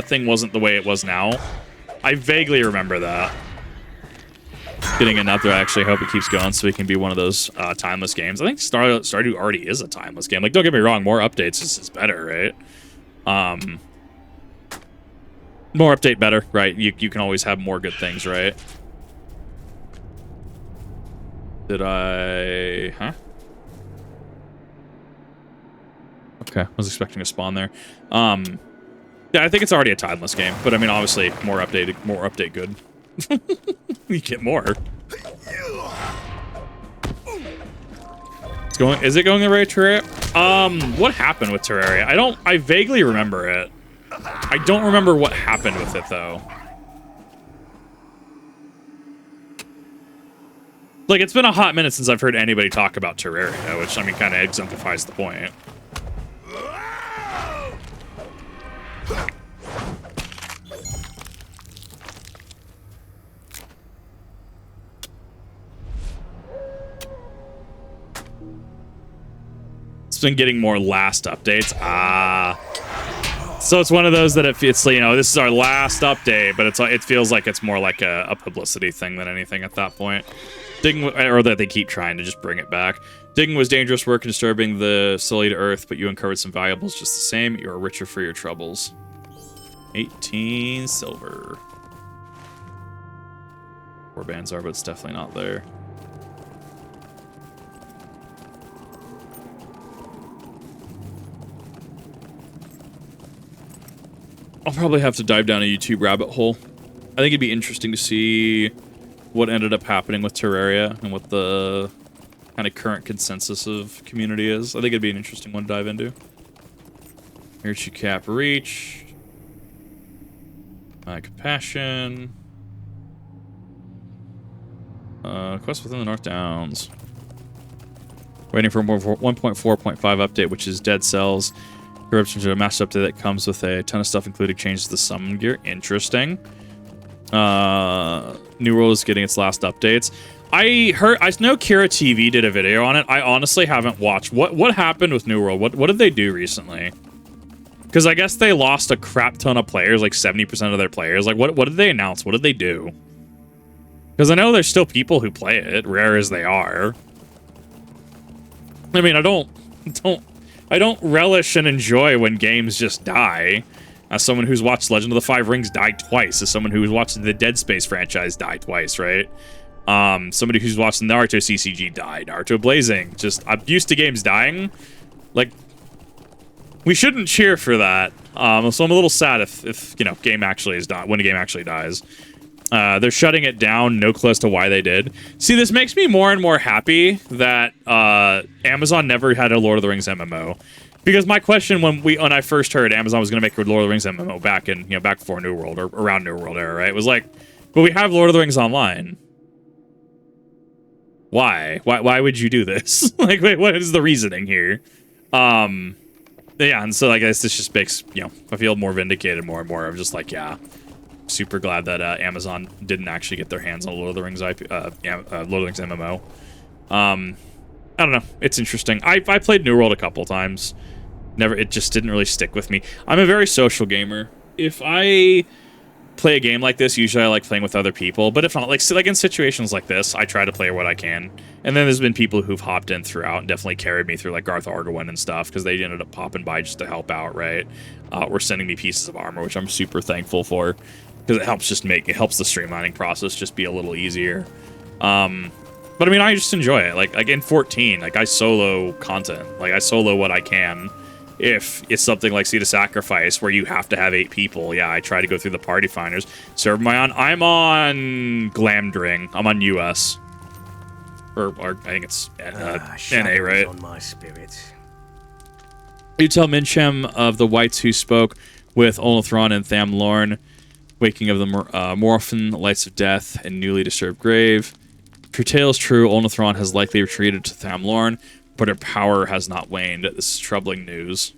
thing wasn't the way it was now. I vaguely remember that. Getting another, I actually hope it keeps going so it can be one of those timeless games. I think Stardew already is a timeless game. Like, don't get me wrong, more updates is better, right? More update better, right? You can always have more good things, right? Did I... Huh? Okay, I was expecting a spawn there. Yeah, I think it's already a timeless game, but I mean, obviously, more update good. You get more. Is it going the right Terraria? What happened with Terraria? I vaguely remember it. I don't remember what happened with it, though. Like, it's been a hot minute since I've heard anybody talk about Terraria, which, I mean, kind of exemplifies the point. It's been getting more last updates. So it's one of those that it's, you know, this is our last update, but it feels like it's more like a publicity thing than anything at that point. Digging, or that they keep trying to just bring it back. Digging was dangerous work and disturbing the sullied earth, but you uncovered some valuables just the same. You are richer for your troubles. 18 silver. Where bands are, but it's definitely not there. I'll probably have to dive down a YouTube rabbit hole. I think it'd be interesting to see what ended up happening with Terraria and what the kind of current consensus of community is. I think it'd be an interesting one to dive into. Virtue Cap Reach. Compassion. Quest within the North Downs. Waiting for more 1.4.5 update, which is Dead Cells. Corruption to a master update that comes with a ton of stuff, including changes to the summon gear. Interesting. New World is getting its last updates. I know Kira TV did a video on it. I honestly haven't watched. What happened with New World? What did they do recently? Because I guess they lost a crap ton of players, like 70% of their players. Like, what did they announce? What did they do? Because I know there's still people who play it, rare as they are. I mean, I don't relish and enjoy when games just die. As someone who's watched Legend of the Five Rings die twice, as someone who's watched the Dead Space franchise die twice, right? Somebody who's watched the Naruto CCG die, Naruto Blazing. Just, I'm used to games dying. Like, we shouldn't cheer for that. So I'm a little sad if you know, game actually is when a game actually dies. They're shutting it down. No clue as to why they did. See, this makes me more and more happy that Amazon never had a Lord of the Rings MMO. Because my question when I first heard Amazon was going to make a Lord of the Rings MMO back before New World or around New World era, right? Was like, but we have Lord of the Rings Online. Why? Why would you do this? Like, wait, what is the reasoning here? Yeah, and so I guess this just makes, you know, I feel more vindicated more and more. I'm just like, yeah, super glad that Amazon didn't actually get their hands on Lord of the Rings IP, Lord of the Rings MMO. I don't know. It's interesting. I played New World a couple times. It just didn't really stick with me. I'm a very social gamer. If I play a game like this, usually I like playing with other people. But if not, like in situations like this, I try to play what I can. And then there's been people who've hopped in throughout and definitely carried me through, like Garth Argawen and stuff, because they ended up popping by just to help out, right? Or sending me pieces of armor, which I'm super thankful for, because it helps the streamlining process just be a little easier. But I mean, I just enjoy it. Like in 14, like I solo content. Like I solo what I can. If it's something like Seed of Sacrifice, where you have to have 8 people, yeah, I try to go through the party finders. Server am I on? I'm on Glamdring. I'm on US. Or I think it's NA, right? On my spirit. You tell Minchem of the Whites who spoke with Olnathron and Thamlorn, waking of the Morphin, Lights of Death, and newly disturbed grave. If your tale is true, Olnathron has likely retreated to Thamlorn, but her power has not waned. This is troubling news.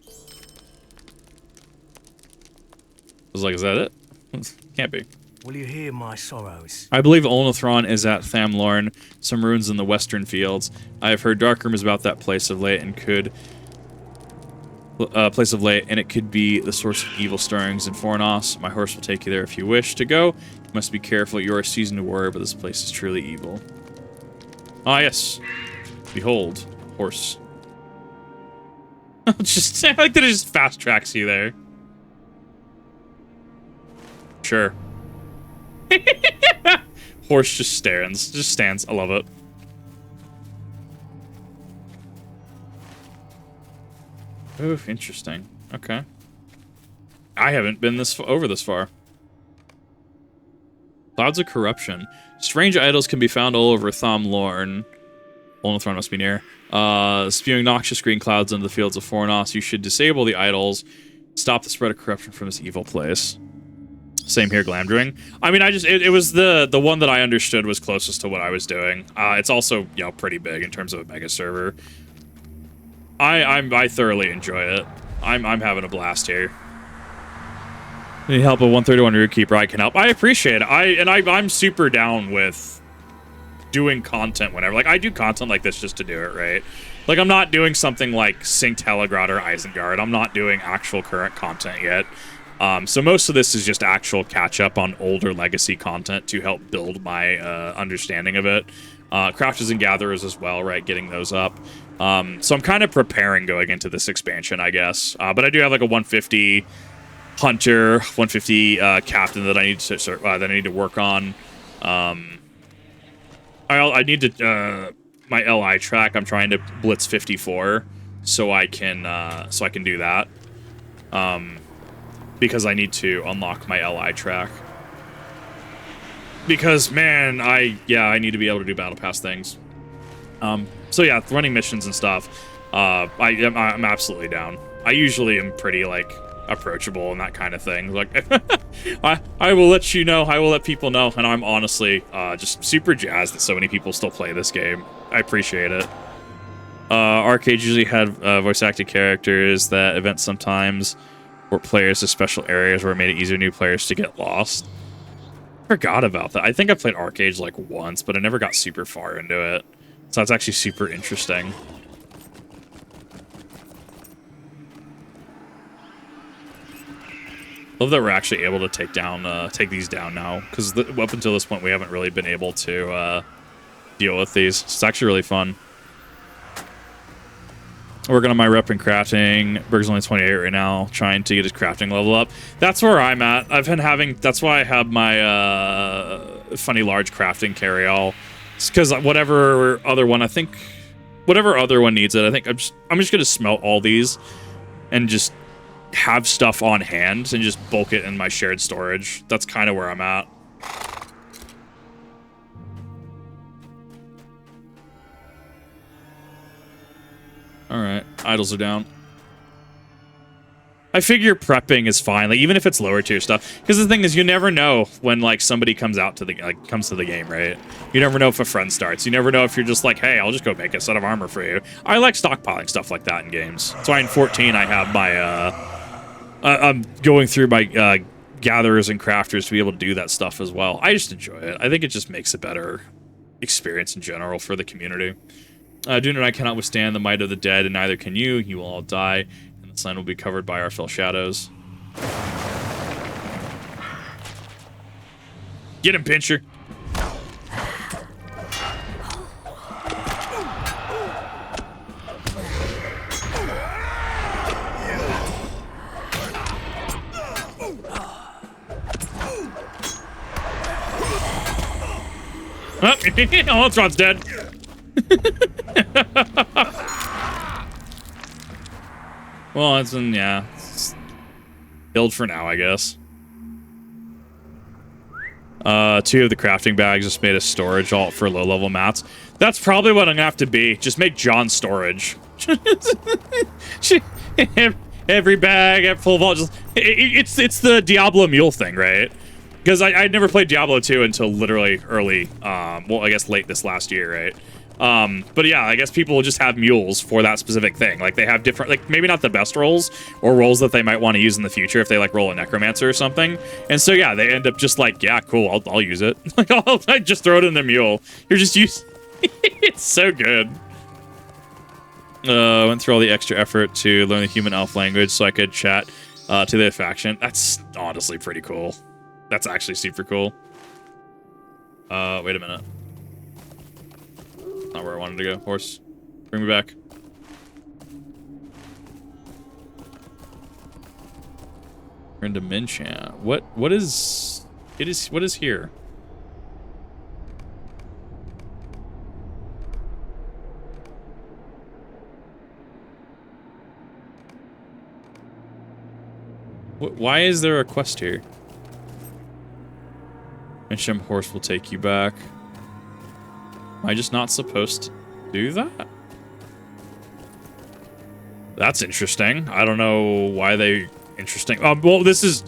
I was like, is that it? Can't be. Will you hear my sorrows? I believe Olnathron is at Thamlorn, some ruins in the western fields. I have heard dark rumors about that place of late, and it could be the source of evil stirrings in Fornost. My horse will take you there if you wish to go. You must be careful. You are a seasoned warrior, but this place is truly evil. Ah, yes. Behold, horse. I like that it just fast tracks you there. Sure. Horse just stands. I love it. Oof, interesting. Okay. I haven't been over this far. Clouds of Corruption. Strange idols can be found all over Thamlorn. Olnathron must be near. Spewing noxious green clouds into the fields of Fornost. You should disable the idols. Stop the spread of corruption from this evil place. Same here, Glamdring. I mean, it was the one that I understood was closest to what I was doing. It's also, you know, pretty big in terms of a mega server. I thoroughly enjoy it. I'm having a blast here. Need help with 131 Root Keeper? I can help. I appreciate it. I'm super down with doing content whenever. Like, I do content like this just to do it, right? Like, I'm not doing something like Sync Telegrad or Isengard. I'm not doing actual current content yet. So most of this is just actual catch-up on older legacy content to help build my understanding of it. Crafters and Gatherers as well, right? Getting those up. So I'm kind of preparing going into this expansion, I guess. But I do have like a 150 Hunter, 150 Captain that I need to work on. I need to my LI track. I'm trying to blitz 54 so I can do that. Because I need to unlock my LI track. because man, I need to be able to do battle pass things. So yeah, running missions and stuff. I'm absolutely down. I usually am pretty like approachable and that kind of thing. Like, I will let you know. I will let people know. And I'm honestly just super jazzed that so many people still play this game. I appreciate it. Arcades usually had voice acted characters that events sometimes or players to special areas where it made it easier for new players to get lost. Forgot about that. I think I played Arcades like once, but I never got super far into it. So that's actually super interesting. Love that we're actually able to take these down now, because up until this point we haven't really been able to deal with these. It's actually really fun. Working on my rep and crafting. Berg's only 28 right now, trying to get his crafting level up. That's where I'm at. I've been having. That's why I have my funny large crafting carry-all. It's because whatever other one needs it, I think I'm just gonna smelt all these and just have stuff on hand and just bulk it in my shared storage. That's kind of where I'm at. Alright, idols are down. I figure prepping is fine, like even if it's lower tier stuff. Because the thing is, you never know when like somebody comes to the game, right? You never know if a friend starts. You never know if you're just like, hey, I'll just go make a set of armor for you. I like stockpiling stuff like that in games. That's why in 14 I have my I'm going through my gatherers and crafters to be able to do that stuff as well. I just enjoy it. I think it just makes a better experience in general for the community. Dune and I cannot withstand the might of the dead, and neither can you. You will all die, and the land will be covered by our fell shadows. Get him, Pincher! Oh, Ultron's dead. Well, it's build for now, I guess. 2 of the crafting bags just made a storage alt for low-level mats. That's probably what I'm gonna have to be. Just make John storage. Every bag at full vault. It's the Diablo mule thing, right? Because I'd never played Diablo 2 until literally early, well, I guess late this last year, right? But yeah, I guess people will just have mules for that specific thing. Like, they have different, like, maybe not the best rolls, or rolls that they might want to use in the future if they, like, roll a Necromancer or something. And so, yeah, they end up just like, yeah, cool, I'll use it. Like, I'll just throw it in the mule. You're just using it's so good. Went through all the extra effort to learn the human elf language so I could chat to their faction. That's honestly pretty cool. That's actually super cool. Wait a minute. Not where I wanted to go. Horse, bring me back. We're into Minchan. What is here? Why is there a quest here? Minchan horse will take you back. Am I just not supposed to do that? That's interesting. I don't know why they... Interesting. Well, this is...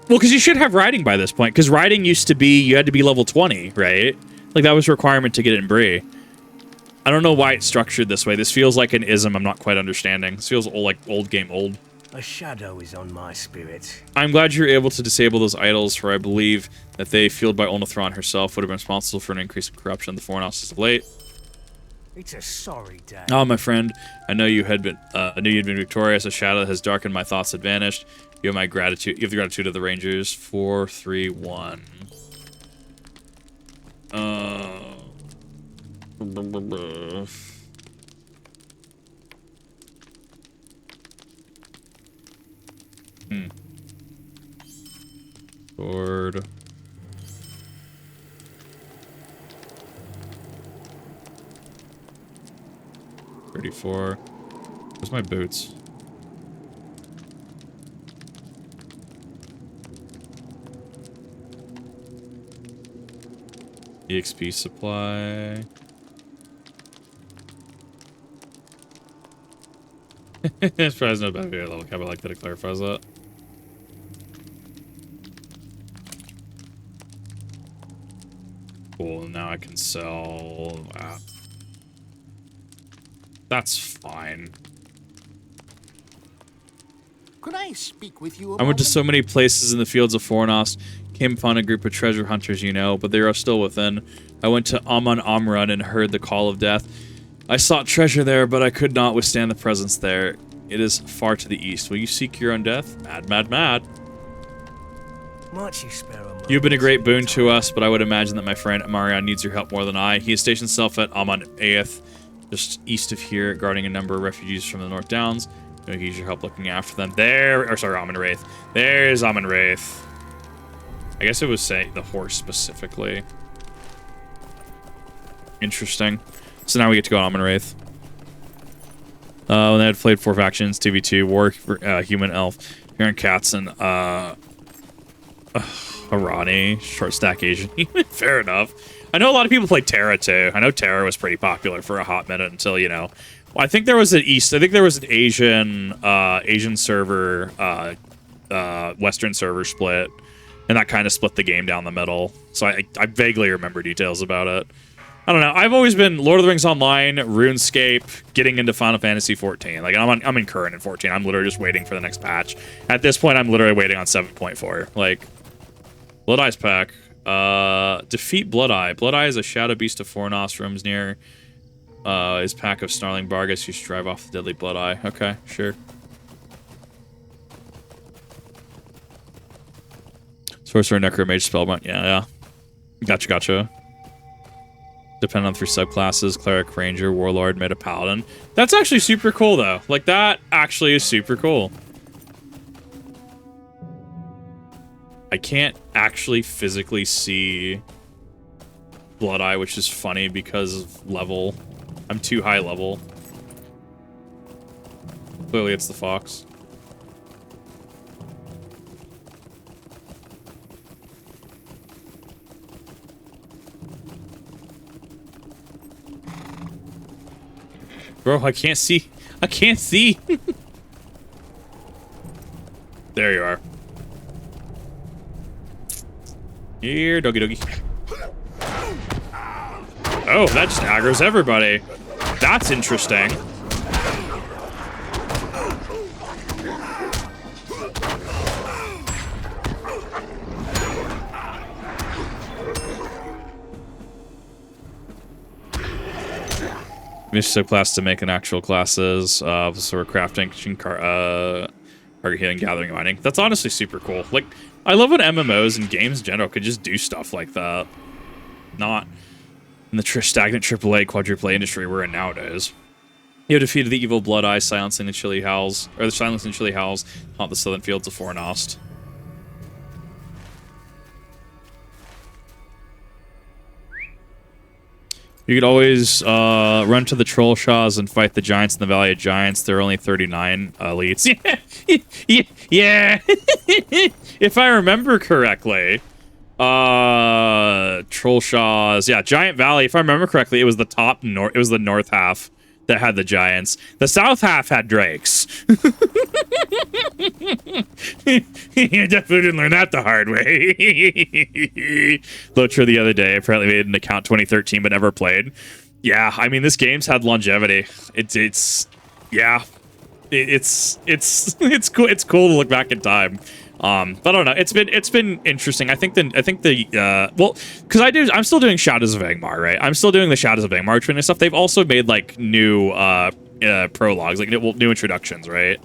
Well, because you should have riding by this point. Because riding used to be... You had to be level 20, right? Like, that was a requirement to get it in Bree. I don't know why it's structured this way. This feels like an ism I'm not quite understanding. This feels like old game old. A shadow is on my spirit. I'm glad you're able to disable those idols, for I believe that they, fueled by Olnathron herself, would have been responsible for an increase in corruption in the Fornost as of late. It's a sorry day. Oh, my friend, I knew you'd been victorious. A shadow that has darkened my thoughts had vanished. You have my gratitude. You have the gratitude of the Rangers. 4, 3, 1. Sword. $34. Where's my boots? EXP supply. It's probably no better level cap. I like that it clarifies that. Cool, now I can sell that. That's fine. Could I speak with you a I went to moment? so many places in the fields of Fornost, came upon a group of treasure hunters, you know, but they are still within. I went to Aman Amrun and heard the call of death. I sought treasure there, but I could not withstand the presence there. It is far to the east. Will you seek your own death? Mad, mad, mad. Might you spare a moment? You've been a great boon to us, but I would imagine that my friend Marion needs your help more than I. He has stationed himself at Aman Aeth, just east of here, guarding a number of refugees from the North Downs. He needs your help looking after them. There, or sorry, Aman Wraith. There's Aman Wraith. I guess it was saying the horse specifically. Interesting. So now we get to go on Aman Wraith. When they had played 4 factions, 2v2, War, Human, Elf, Heron, Cats, and Arani, short stack Asian. Fair enough. I know a lot of people play Terra too. I know Terra was pretty popular for a hot minute until, you know, well, I think there was an Asian server, Western server split, and that kind of split the game down the middle. So I vaguely remember details about it. I don't know. I've always been Lord of the Rings Online, RuneScape, getting into Final Fantasy 14. Like I'm in current in 14. I'm literally just waiting for the next patch. At this point, I'm literally waiting on 7.4. Like, Blood Eye's pack. Defeat Blood Eye. Blood Eye is a shadow beast of Fornost, roams near his pack of snarling Bargas who strive off the deadly Blood Eye. Okay, sure. Sorcerer, Necromage, Spellbound. Yeah. Gotcha. Depending on 3 subclasses, Cleric, Ranger, Warlord, Meta, Paladin. That's actually super cool, though. Like, that actually is super cool. I can't actually physically see Blood Eye, which is funny because of level. I'm too high level. Clearly, it's the Fox. Bro, I can't see. I can't see. There you are. Here, doggy doggy. Oh, that just aggroes everybody. That's interesting. Missed class to make an actual classes. So we're crafting, target healing, gathering, mining. That's honestly super cool. Like, I love when MMOs and games in general could just do stuff like that. Not in the stagnant AAA quadruple industry we're in nowadays. You have defeated the evil Blood Eye, silencing the chilly howls, or the silencing chilly howls, haunt the southern fields of Fornost. You could always run to the Troll Shaws and fight the Giants in the Valley of Giants. There are only 39 elites. Yeah. If I remember correctly, Troll Shaws. Yeah, Giant Valley. If I remember correctly, it was the top north. It was the north half that had the Giants. The south half had Drakes. You definitely didn't learn that the hard way. Lotra the other day apparently made an account 2013 but never played. Yeah, I mean this game's had longevity. It's cool. It's cool to look back in time. But I don't know. It's been interesting. I think because I'm still doing Shadows of Angmar, right? I'm still doing the Shadows of Angmar training stuff. They've also made like new prologues, like new introductions, right?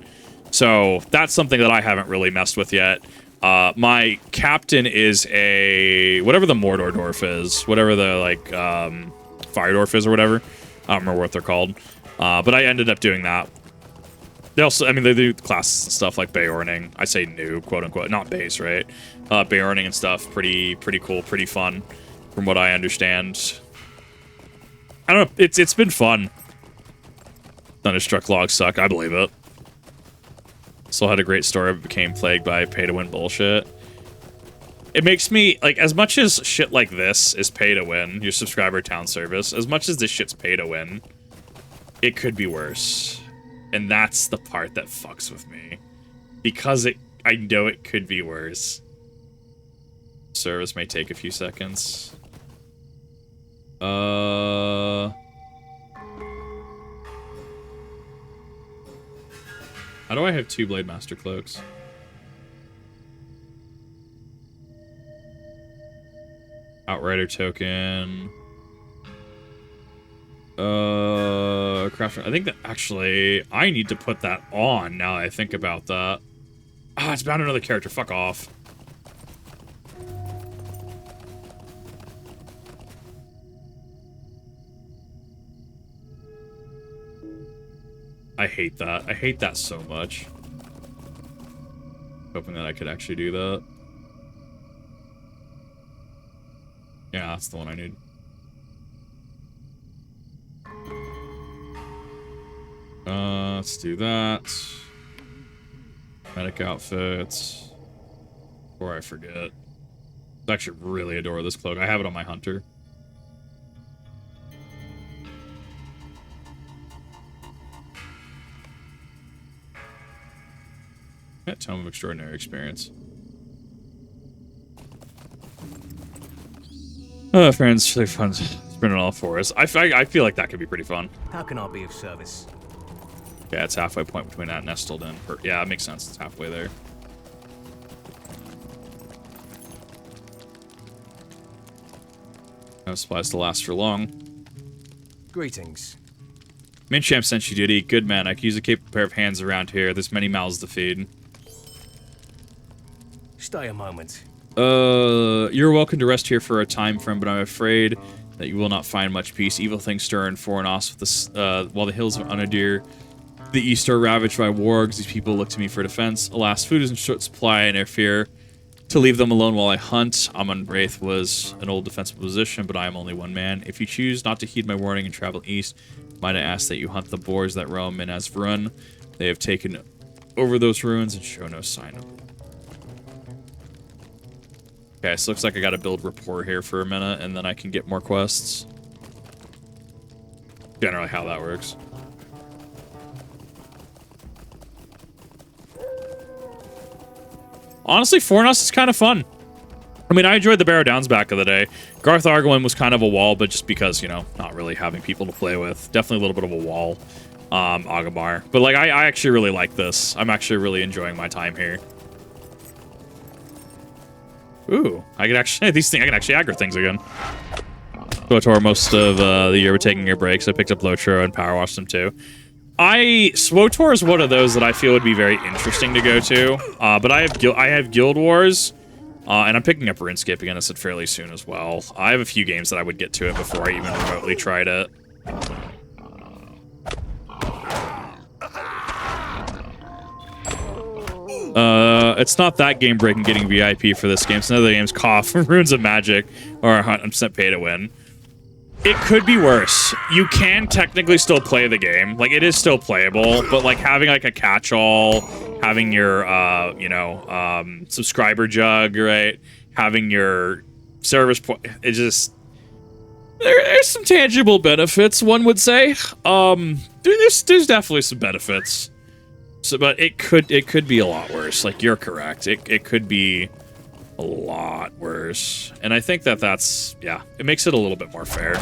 So that's something that I haven't really messed with yet. My captain is whatever the Mordor dwarf is, whatever the like Fire dwarf is or whatever. I don't remember what they're called. But I ended up doing that. They also, I mean, they do classes and stuff like Beorning. I say new, quote unquote, not base, right? Beorning and stuff, pretty cool, pretty fun, from what I understand. I don't know, it's been fun. Thunderstruck logs suck, I believe it. Still had a great story, but became plagued by pay-to-win bullshit. It makes me, like, as much as shit like this is pay to win, your subscriber town service, as much as this shit's pay to win, it could be worse. And that's the part that fucks with me. Because I know it could be worse. Service may take a few seconds. How do I have 2 Blade Master Cloaks? Outrider token. Crafter. I think that actually I need to put that on now that I think about that. Ah, it's bound another character. Fuck off. I hate that. I hate that so much. Hoping that I could actually do that. Yeah, that's the one I need. Let's do that. Medic outfits. Before I forget. I actually really adore this cloak. I have it on my hunter. That Tome of Extraordinary Experience. Oh, friends, really fun spinning all four us. I feel like that could be pretty fun. How can I be of service? Yeah, it's halfway point between that and Nestled and yeah, it makes sense. It's halfway there. No supplies to last for long. Greetings. Minchamp sent you duty. Good man. I could use a capable pair of hands around here. There's many mouths to feed. Stay a moment. You're welcome to rest here for a time, friend, but I'm afraid that you will not find much peace. Evil things stir in Fornost with the, while the hills of Unadir, the east are ravaged by wargs. These people look to me for defense. Alas, food is in short supply, and I fear to leave them alone while I hunt. Amon Wraith was an old defensible position, but I am only one man. If you choose not to heed my warning and travel east, might I ask that you hunt the boars that roam in Asvrun? They have taken over those ruins and show no sign of them. Okay, so looks like I gotta build rapport here for a minute, and then I can get more quests. Generally how that works. Honestly, Fornost is kind of fun. I mean, I enjoyed the Barrow Downs back of the day. Garth Argwin was kind of a wall, but just because, you know, not really having people to play with. Definitely a little bit of a wall, Angmar. But, like, I actually really like this. I'm actually really enjoying my time here. Ooh, I can actually, I can actually aggro things again. Swotor most of the year were taking your breaks. I picked up Lotro and power washed them too. Swotor is one of those that I feel would be very interesting to go to. But I have Guild Wars, and I'm picking up RuneScape again. I said fairly soon as well. I have a few games that I would get to it before I even remotely tried it. It's not that game-breaking getting VIP for this game. It's another game's Cough, Runes of Magic, or 100% pay to win. It could be worse. You can technically still play the game. Like, it is still playable, but, like, having, like, a catch-all, having your, subscriber jug, right? Having your service point, it just... There's some tangible benefits, one would say. There's definitely some benefits. So, but it could be a lot worse. Like, you're correct. It could be a lot worse. And I think that's, yeah, it makes it a little bit more fair.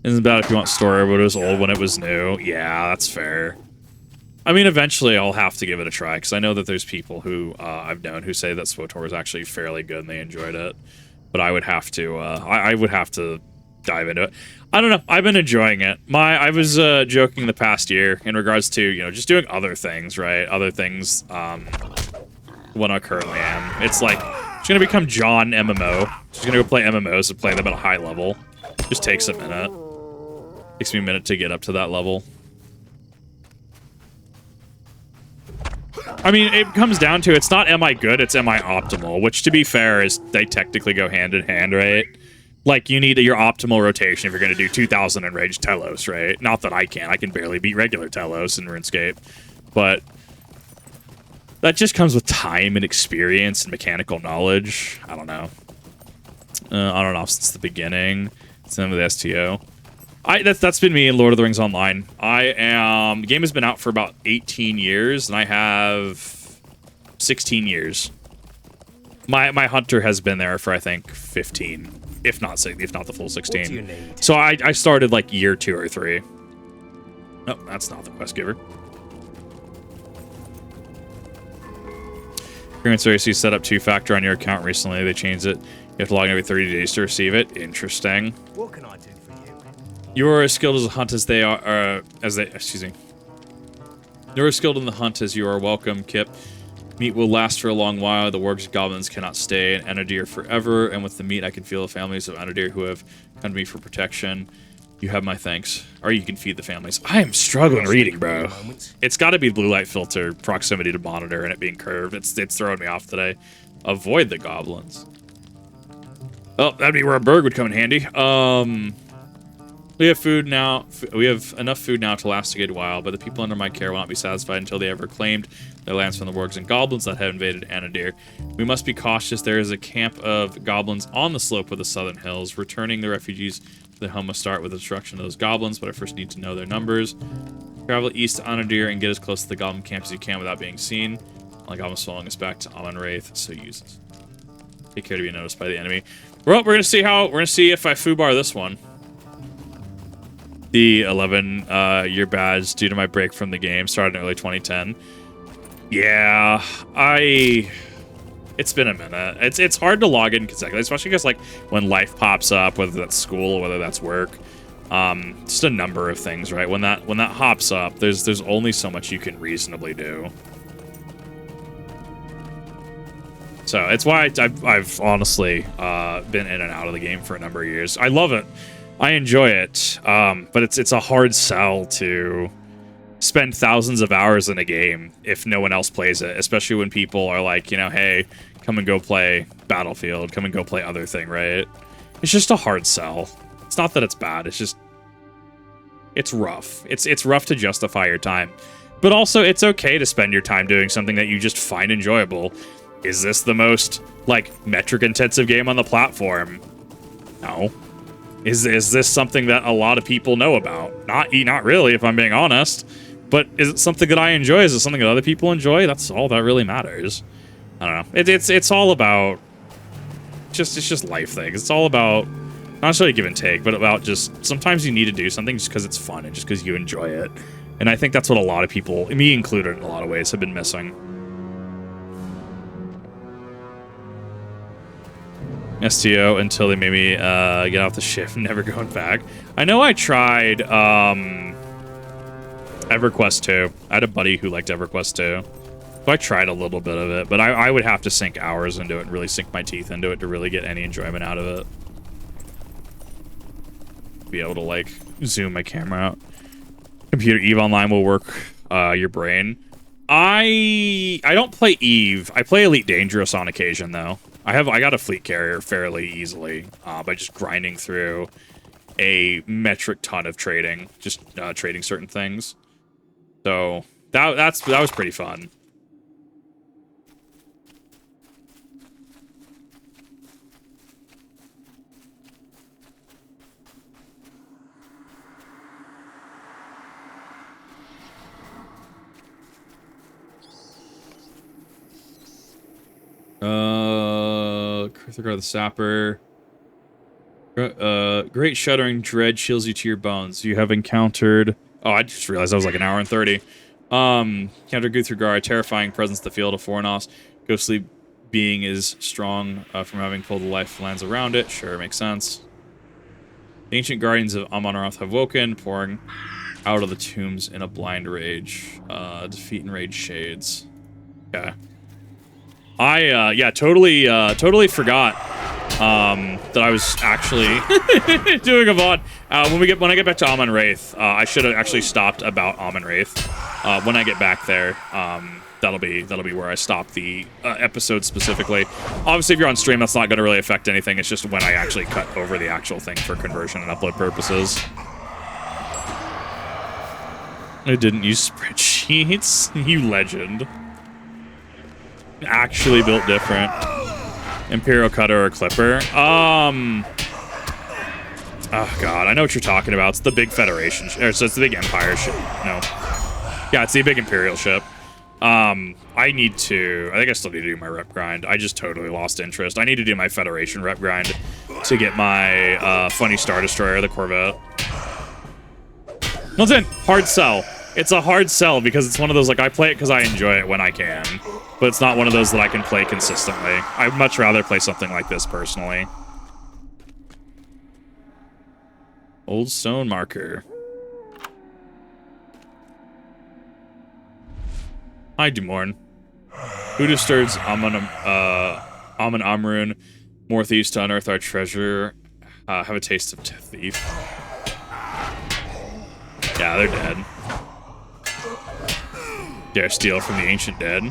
Isn't bad if you want story, but it was old when it was new. Yeah, that's fair. I mean, eventually I'll have to give it a try, because I know that there's people who I've known who say that SWTOR is actually fairly good and they enjoyed it. But I would have to, I would have to dive into it. I don't know. I've been enjoying it. I was joking the past year in regards to, you know, just doing other things, right? Other things when I currently am. It's like, it's going to become John MMO. Just going to go play MMOs and play them at a high level. Just takes a minute. Takes me a minute to get up to that level. I mean, it comes down to, it's not am I good, it's am I optimal, which to be fair is they technically go hand in hand, right? Like, you need your optimal rotation if you're going to do 2,000 enraged Telos, right? Not that I can barely beat regular Telos in RuneScape. But That just comes with time and experience and mechanical knowledge. I don't know. On and off since the beginning. It's the end of the STO. That's been me in Lord of the Rings Online. The game has been out for about 18 years, and I have 16 years. My hunter has been there for, I think, 15, if not the full 16. What do you need? So I started like year 2 or 3. Oh, that's not the quest giver. Experience race, you set up 2-factor on your account recently. They changed it. You have to log in every 30 days to receive it. Interesting. What can I do for you? You are as skilled as a hunt as they are, excuse me. You're as skilled in the hunt as you are welcome, Kip. Meat will last for a long while. The wargs and goblins cannot stay in Anadir forever, and with the meat I can feel the families of Anadir who have come to me for protection. You have my thanks. Or you can feed the families. I am struggling reading, bro. It's got to be blue light filter, proximity to monitor, and it being curved. It's throwing me off today. Avoid the goblins. Oh, that'd be where a bird would come in handy. We have food now. We have enough food now to last a good while, but the people under my care will not be satisfied until they have reclaimed their lands from the wargs and goblins that have invaded Anadir. We must be cautious. There is a camp of goblins on the slope of the southern hills. Returning the refugees to their home must start with the destruction of those goblins, but I first need to know their numbers. Travel east to Anadir and get as close to the goblin camp as you can without being seen. Like goblins following us back to Amun-Wraith, so use this. Take care to be noticed by the enemy. Well, we're gonna see if I foobar this one. The 11-year badge due to my break from the game started in early 2010. Yeah, it's been a minute. It's hard to log in consecutively, especially because like when life pops up, whether that's school or whether that's work. Just a number of things, right? When that hops up, there's only so much you can reasonably do. So it's why I've honestly been in and out of the game for a number of years. I love it. I enjoy it, but it's a hard sell to spend thousands of hours in a game if no one else plays it, especially when people are like, you know, hey, come and go play Battlefield, come and go play other thing, right? It's just a hard sell. It's not that it's bad, it's just, it's rough. It's rough to justify your time. But also, it's okay to spend your time doing something that you just find enjoyable. Is this the most, like, metric-intensive game on the platform? No. Is this something that a lot of people know about? Not really, if I'm being honest. But is it something that I enjoy? Is it something that other people enjoy? That's all that really matters. I don't know. It's all about it's just life things. It's all about not necessarily give and take, but about just sometimes you need to do something just because it's fun and just because you enjoy it. And I think that's what a lot of people, me included in a lot of ways, have been missing. STO until they made me get off the ship, never going back. I know I tried EverQuest 2. I had a buddy who liked EverQuest 2. So I tried a little bit of it, but I would have to sink hours into it and really sink my teeth into it to really get any enjoyment out of it. Be able to, like, zoom my camera out. Computer EVE Online will work your brain. I don't play EVE. I play Elite Dangerous on occasion, though. I got a fleet carrier fairly easily by just grinding through a metric ton of trading, just trading certain things. So that was pretty fun. Kurthgar the Sapper. Great Shuddering Dread shields you to your bones. You have encountered... Oh, I just realized that was like an hour and 30. Encounter Guthrugar, a terrifying presence in the field of Fornost. Ghostly being is strong from having pulled the life lands around it. Sure, makes sense. The ancient guardians of Amun-Ra have woken, pouring out of the tombs in a blind rage. Defeat and rage shades. Okay. I totally forgot that I was actually doing a VOD. When I get back to Amun-Wraith, I should have actually stopped about Amun-Wraith. When I get back there, that'll be where I stop the episode specifically. Obviously, if you're on stream, that's not going to really affect anything. It's just when I actually cut over the actual thing for conversion and upload purposes. I didn't use spreadsheets. You legend. actually built different? Imperial Cutter or Clipper? Oh god, I know what you're talking about. It's the big Federation or so it's the big Empire ship. No. Yeah, it's the big Imperial ship. I think I still need to do my rep grind. I just totally lost interest. I need to do my Federation rep grind to get my funny Star Destroyer, the Corvette. Once again, hard sell. It's a hard sell because it's one of those, like, I play it because I enjoy it when I can. But it's not one of those that I can play consistently. I'd much rather play something like this, personally. Old stone marker. Hi, Dumorn. Who disturbs Amon Amrun? Northeast to unearth our treasure. Have a taste of thief. Yeah, they're dead. Dare steal from the ancient dead.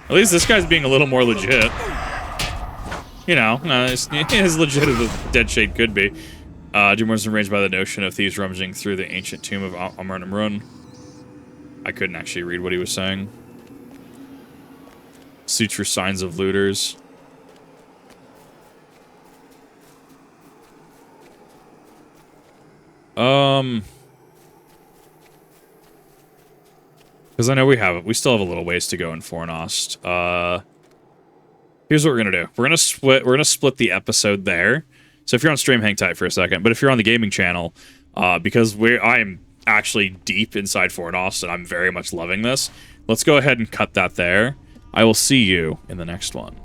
At least this guy's being a little more legit. You know, as legit as a dead shade could be. Dumorn's enraged by the notion of thieves rummaging through the ancient tomb of Amon Amrun. I couldn't actually read what he was saying. See true signs of looters. Because I know we still have a little ways to go in Fornost. Here's what we're gonna do. We're gonna split the episode there. So if you're on stream, hang tight for a second. But if you're on the gaming channel, because I am actually deep inside Fornost and I'm very much loving this, let's go ahead and cut that there. I will see you in the next one.